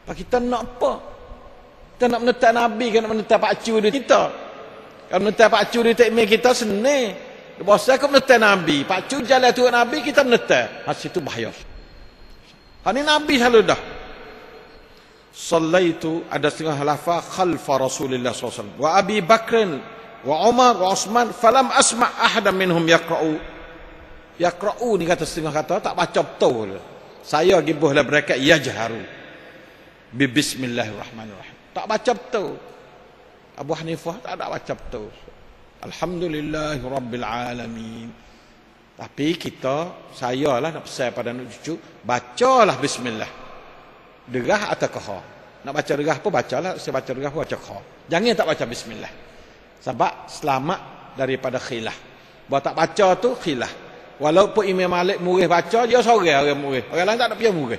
Pak kita nak apa? Kita nak menetai Nabi kan nak menetai pak cu dia kita. Kalau menetai pak cu dia tekmil kita senang. Bosan aku menetai Nabi. Pak cu jalan turun Nabi kita menetai. Hasil itu bahaya. Ini Nabi selalu dah. Sallaitu ada setengah lafaz khalfa Rasulullah SAW. Wa Abi Bakrin wa Umar wa Osman falam asma' ahadan minhum yaqra'u. Yaqra'u ni kata setengah kata tak baca betul. Saya gibuhlah mereka yajharu. Bismillahirrahmanirrahim. Tak baca betul. Abu Hanifah tak ada baca betul. Alhamdulillahirabbil alamin. Tapi saya lah nak pesan pada anak cucu, bacalah bismillah. Derah atau kahar. Nak baca derah pun bacalah, saya baca derah pun baca kahar. Jangan tak baca bismillah. Sebab selamat daripada khilaf. Bahawa tak baca tu khilaf. Walaupun Imam Malik murih baca, dia seorang orang murih. Orang lain tak ada pihak murih.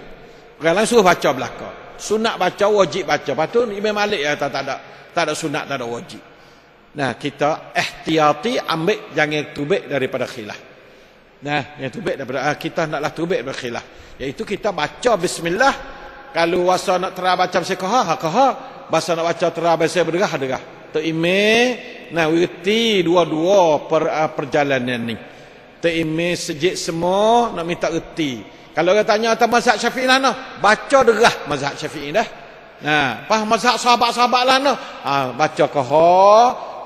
Orang lain suruh baca belakang. Sunat baca, wajib baca. Lepas tu Imam Malik tak ada sunat, tak ada wajib. Nah, kita ihtiyati ambil jangan tubik daripada khilaf. Nah, yang tubik daripada kita naklah tubik daripada khilaf. Iaitu kita baca bismillah. Kalau wasa nak terah baca kahar, kahar. Bahasa nak baca terah bahasa berderah, derah. Tu imam nah wirti dua-dua perjalanan ni. Tu imam sejik semua nak minta reti. Kalau orang tanya atas mazhab Syafi'i lah no, baca derah mazhab Syafi'i dah. Nah, faham mazhab sahabat-sahabat lah no. Baca kahar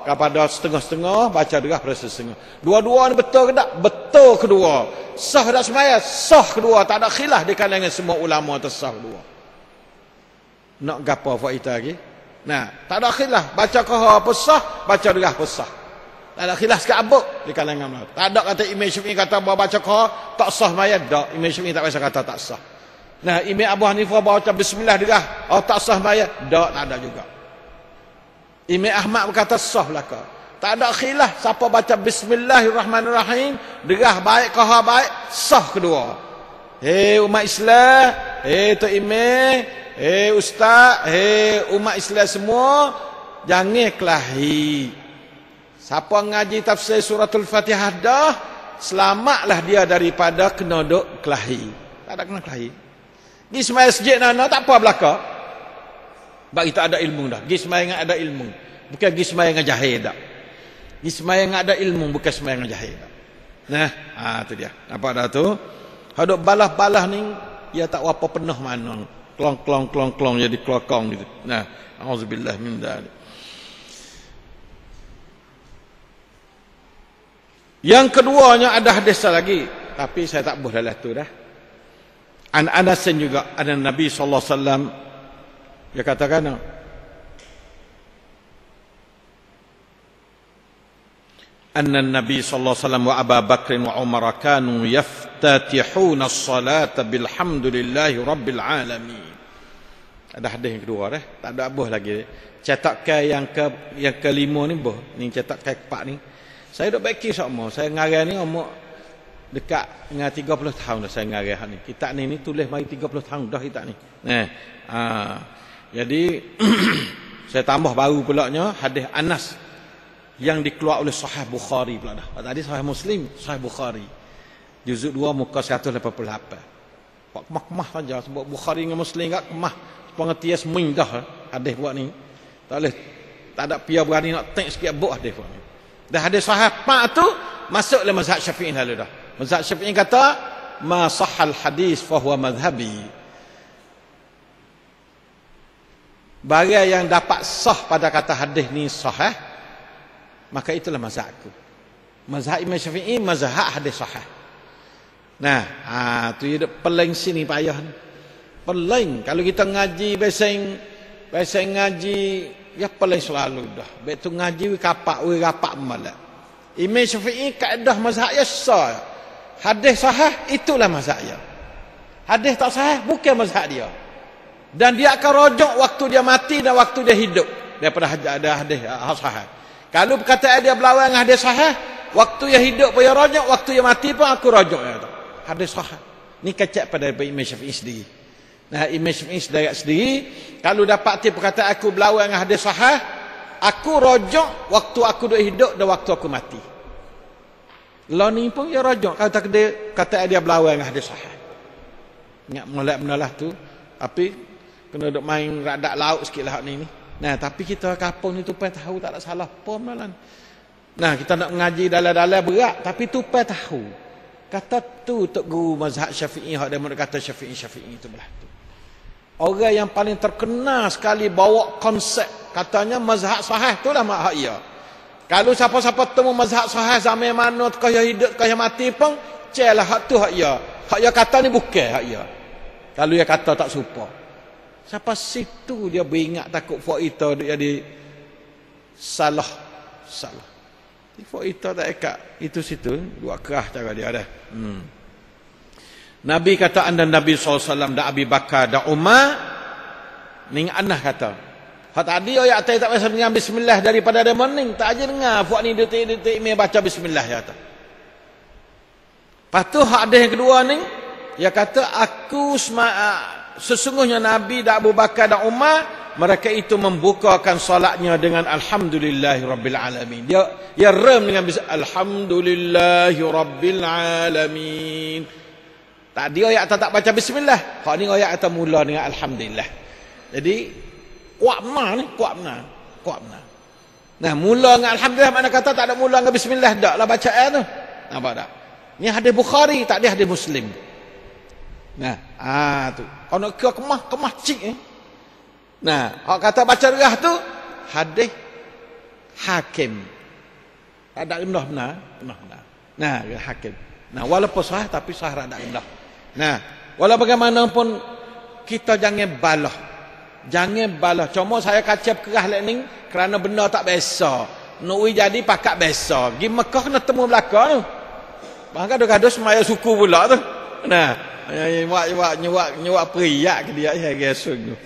kepada setengah-setengah, baca derah pada setengah. Dua-dua ni betul ke tak? Betul kedua. Sah tak semaya? Sah kedua. Tak ada khilaf di kalangan semua ulama atas sah kedua. Nak gapo faedah lagi? Nah, tak ada khilaf. Baca kahar apa sah, baca derah apa sah. Tak ada khilaf sekat abuk di kalangan mereka. Tak ada kata Imam Syafi'i kata bawa baca kahar tak sah maya. Tak. Imam Syafi'i tak biasa kata tak sah. Nah, Imam Abu Hanifah baca bismillah derah, tak sah maya. Tak ada juga. Imam Ahmad berkata sah belaka. Tak ada khilaf siapa baca bismillahirrahmanirrahim, derah baik kahar baik, sah kedua. Umat Islam, tu imam, ustaz, umat Islam semua jangan kelahi. Siapa ngaji tafsir suratul Fatihah dah, selamatlah dia daripada kena duk kelahi. Tak ada kena kelahi. Di semaya sejid nana tak apa belaka. Sebab kita ada ilmu dah. Gi semaya ada ilmu. Bukan gi semaya ngajahil dah. Gi semaya ada ilmu, bukan semaya ngajahil dah. Nah, tu dia. Nampak dah tu? Haduk balah-balah ni, ia tak apa penuh mana. Klong jadi kelokong gitu. Nah, auzubillah min dzalik. Yang keduanya ada hadis lagi, tapi saya tak boleh lah tu dah. An Anasin juga ada Nabi sallallahu alaihi wasallam Dia katakan anna Nabi sallallahu alaihi wasallam wa Abu Bakr wa Umar kanu yaftatihuna as-salata bilhamdulillahi rabbil alamin. Ada hadis yang kedua dah, tak ada abuh lagi. Cetakan yang kelima ni boh, ni cetakan keempat ni. Saya dok baki sama, saya ngarang ni umur dekat dengan 30 tahun dah saya ngarang ni. Kitab ni tulis mari 30 tahun dah kitab ni. Jadi saya tambah baru pulaknya hadis Anas yang dikeluar oleh Sahih Bukhari pula dah. Tadi Sahih Muslim, Sahih Bukhari. Juzuk 2 muka 188. Pak kemah-kemah saja sebab Bukhari dengan Muslim enggak kemah. Pengertian semuanya dah hadis buat ni. Tak boleh, tak ada pia berani nak tengok sikit buat hadis buat ni. Dah hadis sahih pak tu masuk dalam mazhab Syafi'i lalu dah. Mazhab Syafi'i kata ma sahhal hadis fa huwa madhhabi. Barang yang dapat sah pada kata hadis ni sahih, maka itulah mazhabku. Mazhab Imam Syafi'i mazhab hadis sahih. Nah, tu dia peling sini payah ni. Peling kalau kita ngaji biasa ngaji ya peling selalu dah. Betul ngaji we rapak malak. Imam Syafi'i kaedah mazhab ya sah. Hadis sahih itulah mazhab dia. Hadis tak sahih bukan mazhab dia. Dan dia akan rojok waktu dia mati dan waktu dia hidup daripada ada hadis sahih. Kalau perkataan dia berlawan dengan hadis sahih, waktu dia hidup pun dia rojok, waktu dia mati pun aku rojok dia. Hadis sahih. Ni kecek pada Imam Syafi'i sendiri. Nah, Imam Syafi'i sendiri kalau dapat tiap perkataan aku berlawan dengan hadis sahih, aku rojok waktu aku duduk hidup dan waktu aku mati. Law ni pun dia rojok kalau tak dia kata dia berlawan dengan hadis sahih. Ingat molek benalah tu. Tapi kena duk main radak laut sikitlah ni. Nah, tapi kita kampung ni tupai tahu tak ada salah pom dalam. Nah, kita nak mengaji dalam-dalam berat tapi tupai tahu. Kata tu tok guru mazhab Syafi'i hak dia kata Syafi'i itu belah tu. Orang yang paling terkenal sekali bawa konsep katanya mazhab sahih itulah mak hak ia. Kalau siapa-siapa temu mazhab sahih zaman mana kaya hidup kaya mati pun celah hak tu hak ia. Hak ia kata ni bukan hak ia. Kalau ia kata tak serupa. Siapa situ dia beringat takut fak itu jadi salah. Fak itu tak ekat itu situ dua kerah cara dia dah. Nabi kata anda Nabi SAW dan Abi Bakar dan Umar ning anah kata hak tadi ayat tak biasa dengan bismillah daripada dia morning tak aja dengar buat ni detik-detik me baca bismillah ya kata. Lepas tu hak ada yang kedua ni dia kata aku sesungguhnya Nabi dan Abu Bakar dan Umar mereka itu membukakan solatnya dengan alhamdulillahirabbil alamin. Dia rem dengan alhamdulillahirabbil alamin. Tadi ayat tak baca bismillah. Hak ni ayat kata mula dengan alhamdulillah. Jadi kuat benar. Nah, mula dengan alhamdulillah mana kata tak ada mula dengan bismillah dak lah bacaan tu. Nampak tak? Ni hadis Bukhari tak ada hadis Muslim. Nah, tu. Kalau nak kira kemah cik ni. Nah, hak kata baca derah tu hadis Hakim. Ada benar. Nah, Hakim. Nah, walaupun sahih tapi sahih rada indah. Nah, walau bagaimanapun kita jangan balah. Cuma saya kacap kerah lek ni kerana benda tak biasa. Nak jadi pakak biasa. Gi Mekah kena temu belaka tu. Maka gaduh semaya suku pula tu. Nah, nyewak periak ke dia gesung tu.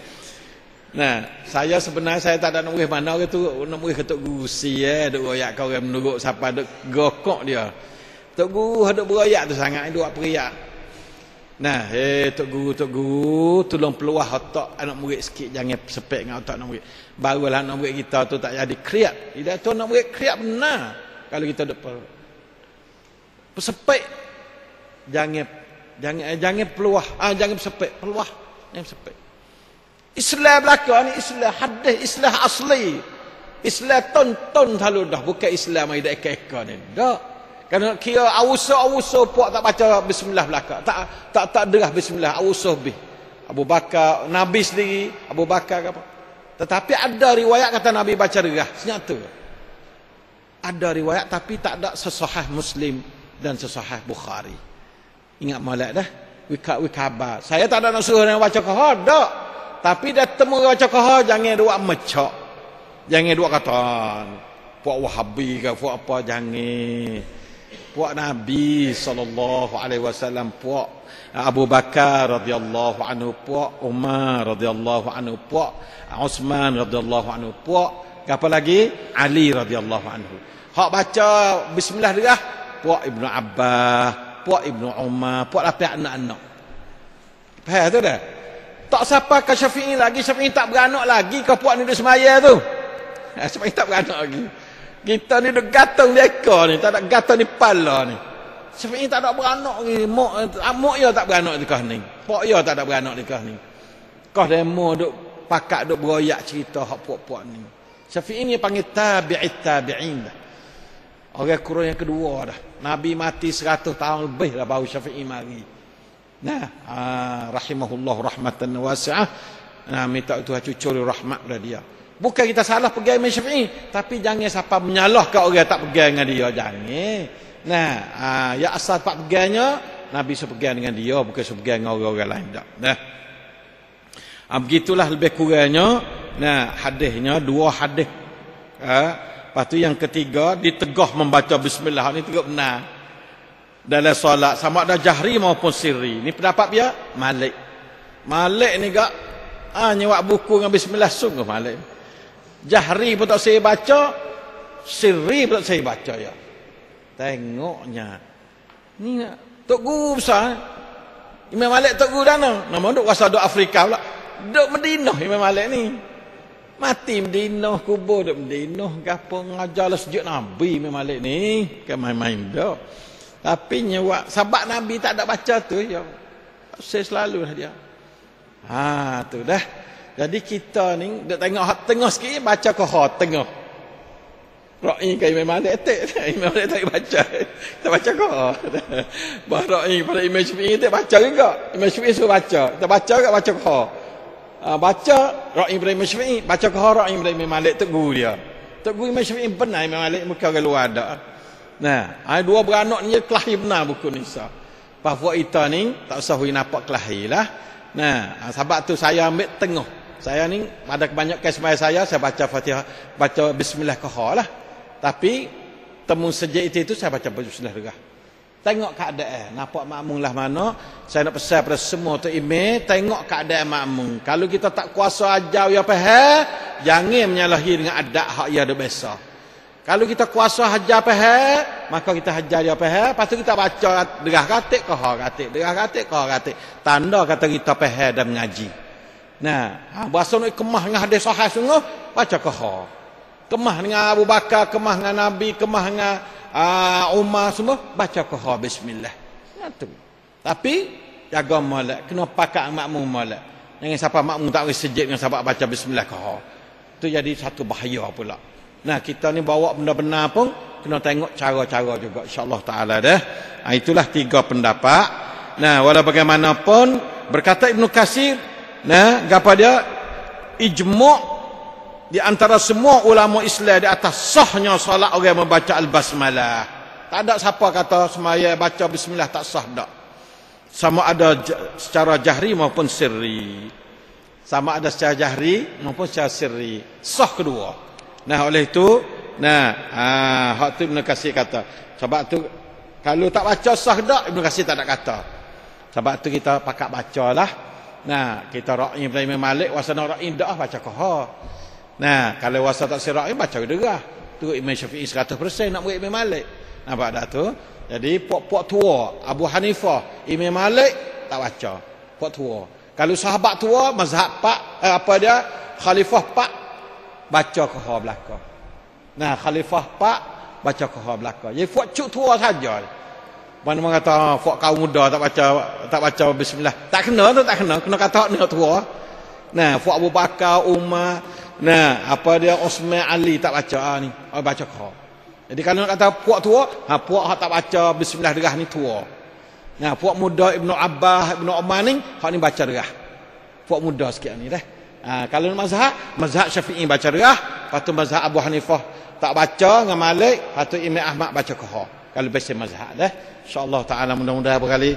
Nah, saya sebenarnya saya tak ada nak urus mana orang tu nak urus ketuk gusi duk royak kau orang menurut siapa duk gokok dia. Tok guru hadap berayak tu sangat duk periak. Nah, tok guru tolong peluah otak anak murid sikit jangan sepek dengan otak anak murid. Barulah anak murid kita tu tak jadi kriak. Tidak tu anak murid kriak benar. Kalau kita duk pesepek jangan peluah. Jangan sepek, peluah. Jangan sepek. Islam belaka ni Islam hadis, Islam asli. Islam ton selalu dah bukan Islam ai dak eka ni. Dak. Kerana kira awuso puak tak baca bismillah belaka. Tak derah bismillah awuso bih. Abu Bakar, Nabi sendiri, Abu Bakar apa. Tetapi ada riwayat kata Nabi baca derah. Senyata. Ada riwayat tapi tak ada sesahih Muslim dan sesahih Bukhari. Ingat molek dah. Wikabar. Saya tak ada nak suruh nak baca kau. Tak. Tapi dah temu baca qahar jangan dua mecok. Jangan dua kata puak Wahabi ke puak apa, jangan. Puak Nabi sallallahu alaihi wasallam, puak Abu Bakar radhiyallahu anhu, puak Umar radhiyallahu anhu, puak Uthman radhiyallahu anhu, puak apa lagi? Ali radhiyallahu anhu. Hak baca bismillah derah puak Ibnu Abbas, puak Ibnu Umar, puak lapi anak-anak. Faham tu dah? Tak siapa ke Syafi'i lagi, Syafi'i tak beranak lagi ke puak ni duduk semaya tu. Syafi'i tak beranak lagi. Kita ni duk gatong di ekor ni, tak ada gatong di pala ni. Syafi'i tak ada beranak ni. Mak ya tak beranak di kah ni. Pak ya tak ada beranak di kah ni. Kau demo duk pakak duk beroyak cerita hak puak-puak ni. Syafi'i ni panggil tabi'it tabi'in dah. Orang kurun yang kedua dah. Nabi mati 100 tahun lebih dah baru Syafi'i mari. Nah, rahimahullah rahmatan wasi'ah. Nah, minta Tuhan cucuri rahmat pada dia. Bukan kita salah pergi Imam Syafi'i, tapi jangan siapa menyalahkan orang tak pergi dengan dia, jangan. Nah, ya asal pak perginya Nabi sepergi dengan dia, bukan sepergi dengan orang-orang lain dak. Nah. Begitulah lebih kurangnya. Nah, hadisnya 2 hadis. Lepas tu yang ketiga ditegah membaca bismillah ni tegak benar. Dalam solat sama ada jahri maupun sirri. Ni pendapat dia Malik. Malik ni gak nyewak buku dengan bismillah sungguh Malik. Jahri pun tak saya baca, sirri pun tak saya baca ya. Tengoknya. Ni Tok Guru besar. Imam Malik Tok Guru dana. Nama duk kuasa duk Afrika pula. Duk Madinah Imam Malik ni. Mati Madinah, kubur duk Madinah, gapo ngajarlah sujud Nabi Imam Malik ni. Kan main-main dak. Tapi nyawa sahabat Nabi tak ada baca tu ya. Saya selalu lah dia. Tu dah. Jadi kita ni duk tengok hak tengah sikit baca ke hak tengah. Ra'i ke Imam Malik tak. Imam Malik tak baca. Tak baca ke hak. Bah ra'i pada Imam Syafi'i tak baca juga. Imam Syafi'i suruh baca. Tak baca ke baca ke hak. Baca ra'i pada Imam Syafi'i, baca ke hak ra'i pada Imam Malik tok guru dia. Tok guru Imam Syafi'i benar Imam Malik muka orang luar dak. Nah, dua beranak ni kelahi benar buku ni sah. Bahwa kita ni tak usah hui nampak kelahi lah. Nah, sebab tu saya ambil tengah. Saya ni pada kebanyakan semaya saya baca Fatihah, baca bismillah kahar lah. Tapi temu sejak itu saya baca bismillah juga. Tengok keadaan, nampak makmum lah mana. Saya nak pesan pada semua tu imam, tengok keadaan makmum. Kalau kita tak kuasa ajar ya faham, jangan menyalahi dengan adab hak ya ada biasa. Kalau kita kuasa hajar faham, maka kita hajar dia faham, lepas tu kita baca derah katik kahar katik, derah katik kahar katik. Tanda kata kita faham dan mengaji. Nah, bahasa nak kemah dengan hadis sahih sungguh, baca kahar. Kemah dengan Abu Bakar, kemah dengan Nabi, kemah dengan Umar semua, baca kahar bismillah. Nah tu. Tapi jaga molek, kena pakak makmum molek. Jangan siapa makmum tak boleh sejid dengan sahabat baca bismillah kahar. Tu jadi satu bahaya pula. Nah, kita ni bawa benda-benda pun kena tengok cara-cara juga insya-Allah taala dah. Itulah 3 pendapat. Nah, walau bagaimanapun berkata Ibnu Katsir, nah, apa dia ijma' di antara semua ulama Islam di atas sahnya solat orang membaca al-basmalah. Tak ada siapa kata semaya baca bismillah tak sah dak. Sama ada secara jahri maupun sirri. Sama ada secara jahri maupun secara sirri. Sah kedua. Nah, oleh itu, hak tu Ibnu Katsir kata. Sebab tu kalau tak baca sah dak, Ibnu Katsir tak ada kata. Sebab tu kita pakak bacalah. Nah, kita ra'i pada Imam Malik, wasana ra'i dak baca kahar. Nah, kalau wasa tak sira'i baca derah. Tu Imam Syafi'i 100% nak murid Imam Malik. Nampak dak tu? Jadi puak-puak tua, Abu Hanifah, Imam Malik tak baca. Puak tua. Kalau sahabat tua, mazhab pak Khalifah pak baca kahar belakang. Nah, Khalifah pak baca kahar belakang. Jadi puak cuk tua saja. Mana kata puak kaum muda tak baca bismillah. Tak kena tu, tak kena. Kena kata hak tua. Nah, puak Abu Bakar, Umar, Osman, Ali tak baca ni. Baca kahar. Jadi kalau nak kata puak tua, puak hak tak baca bismillah derah ni tua. Nah, puak muda Ibnu Abbas, Ibnu Umar ni hak ni baca derah. Puak muda sikit ni dah. Kalau mazhab Syafi'i baca derah, lepas tu mazhab Abu Hanifah tak baca dengan Malik, lepas tu Imam Ahmad baca kahar. Kalau biasa mazhab dah. Insya-Allah taala mudah-mudahan berkali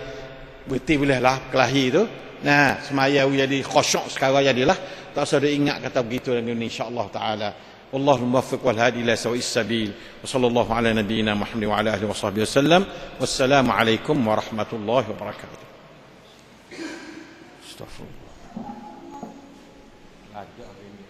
berhenti bolehlah kelahi tu. Nah, semaya jadi khusyuk sekarang jadilah. Tak usah ingat kata begitu lagi insya-Allah taala. Wallahu muwaffiq wal hadi ila sawa'is sabil. Wa sallallahu ala nabiyyina Muhammad wa ala alihi wa sahbihi wasallam. Wassalamu alaikum warahmatullahi wabarakatuh. Astagfirullah. Ada ini.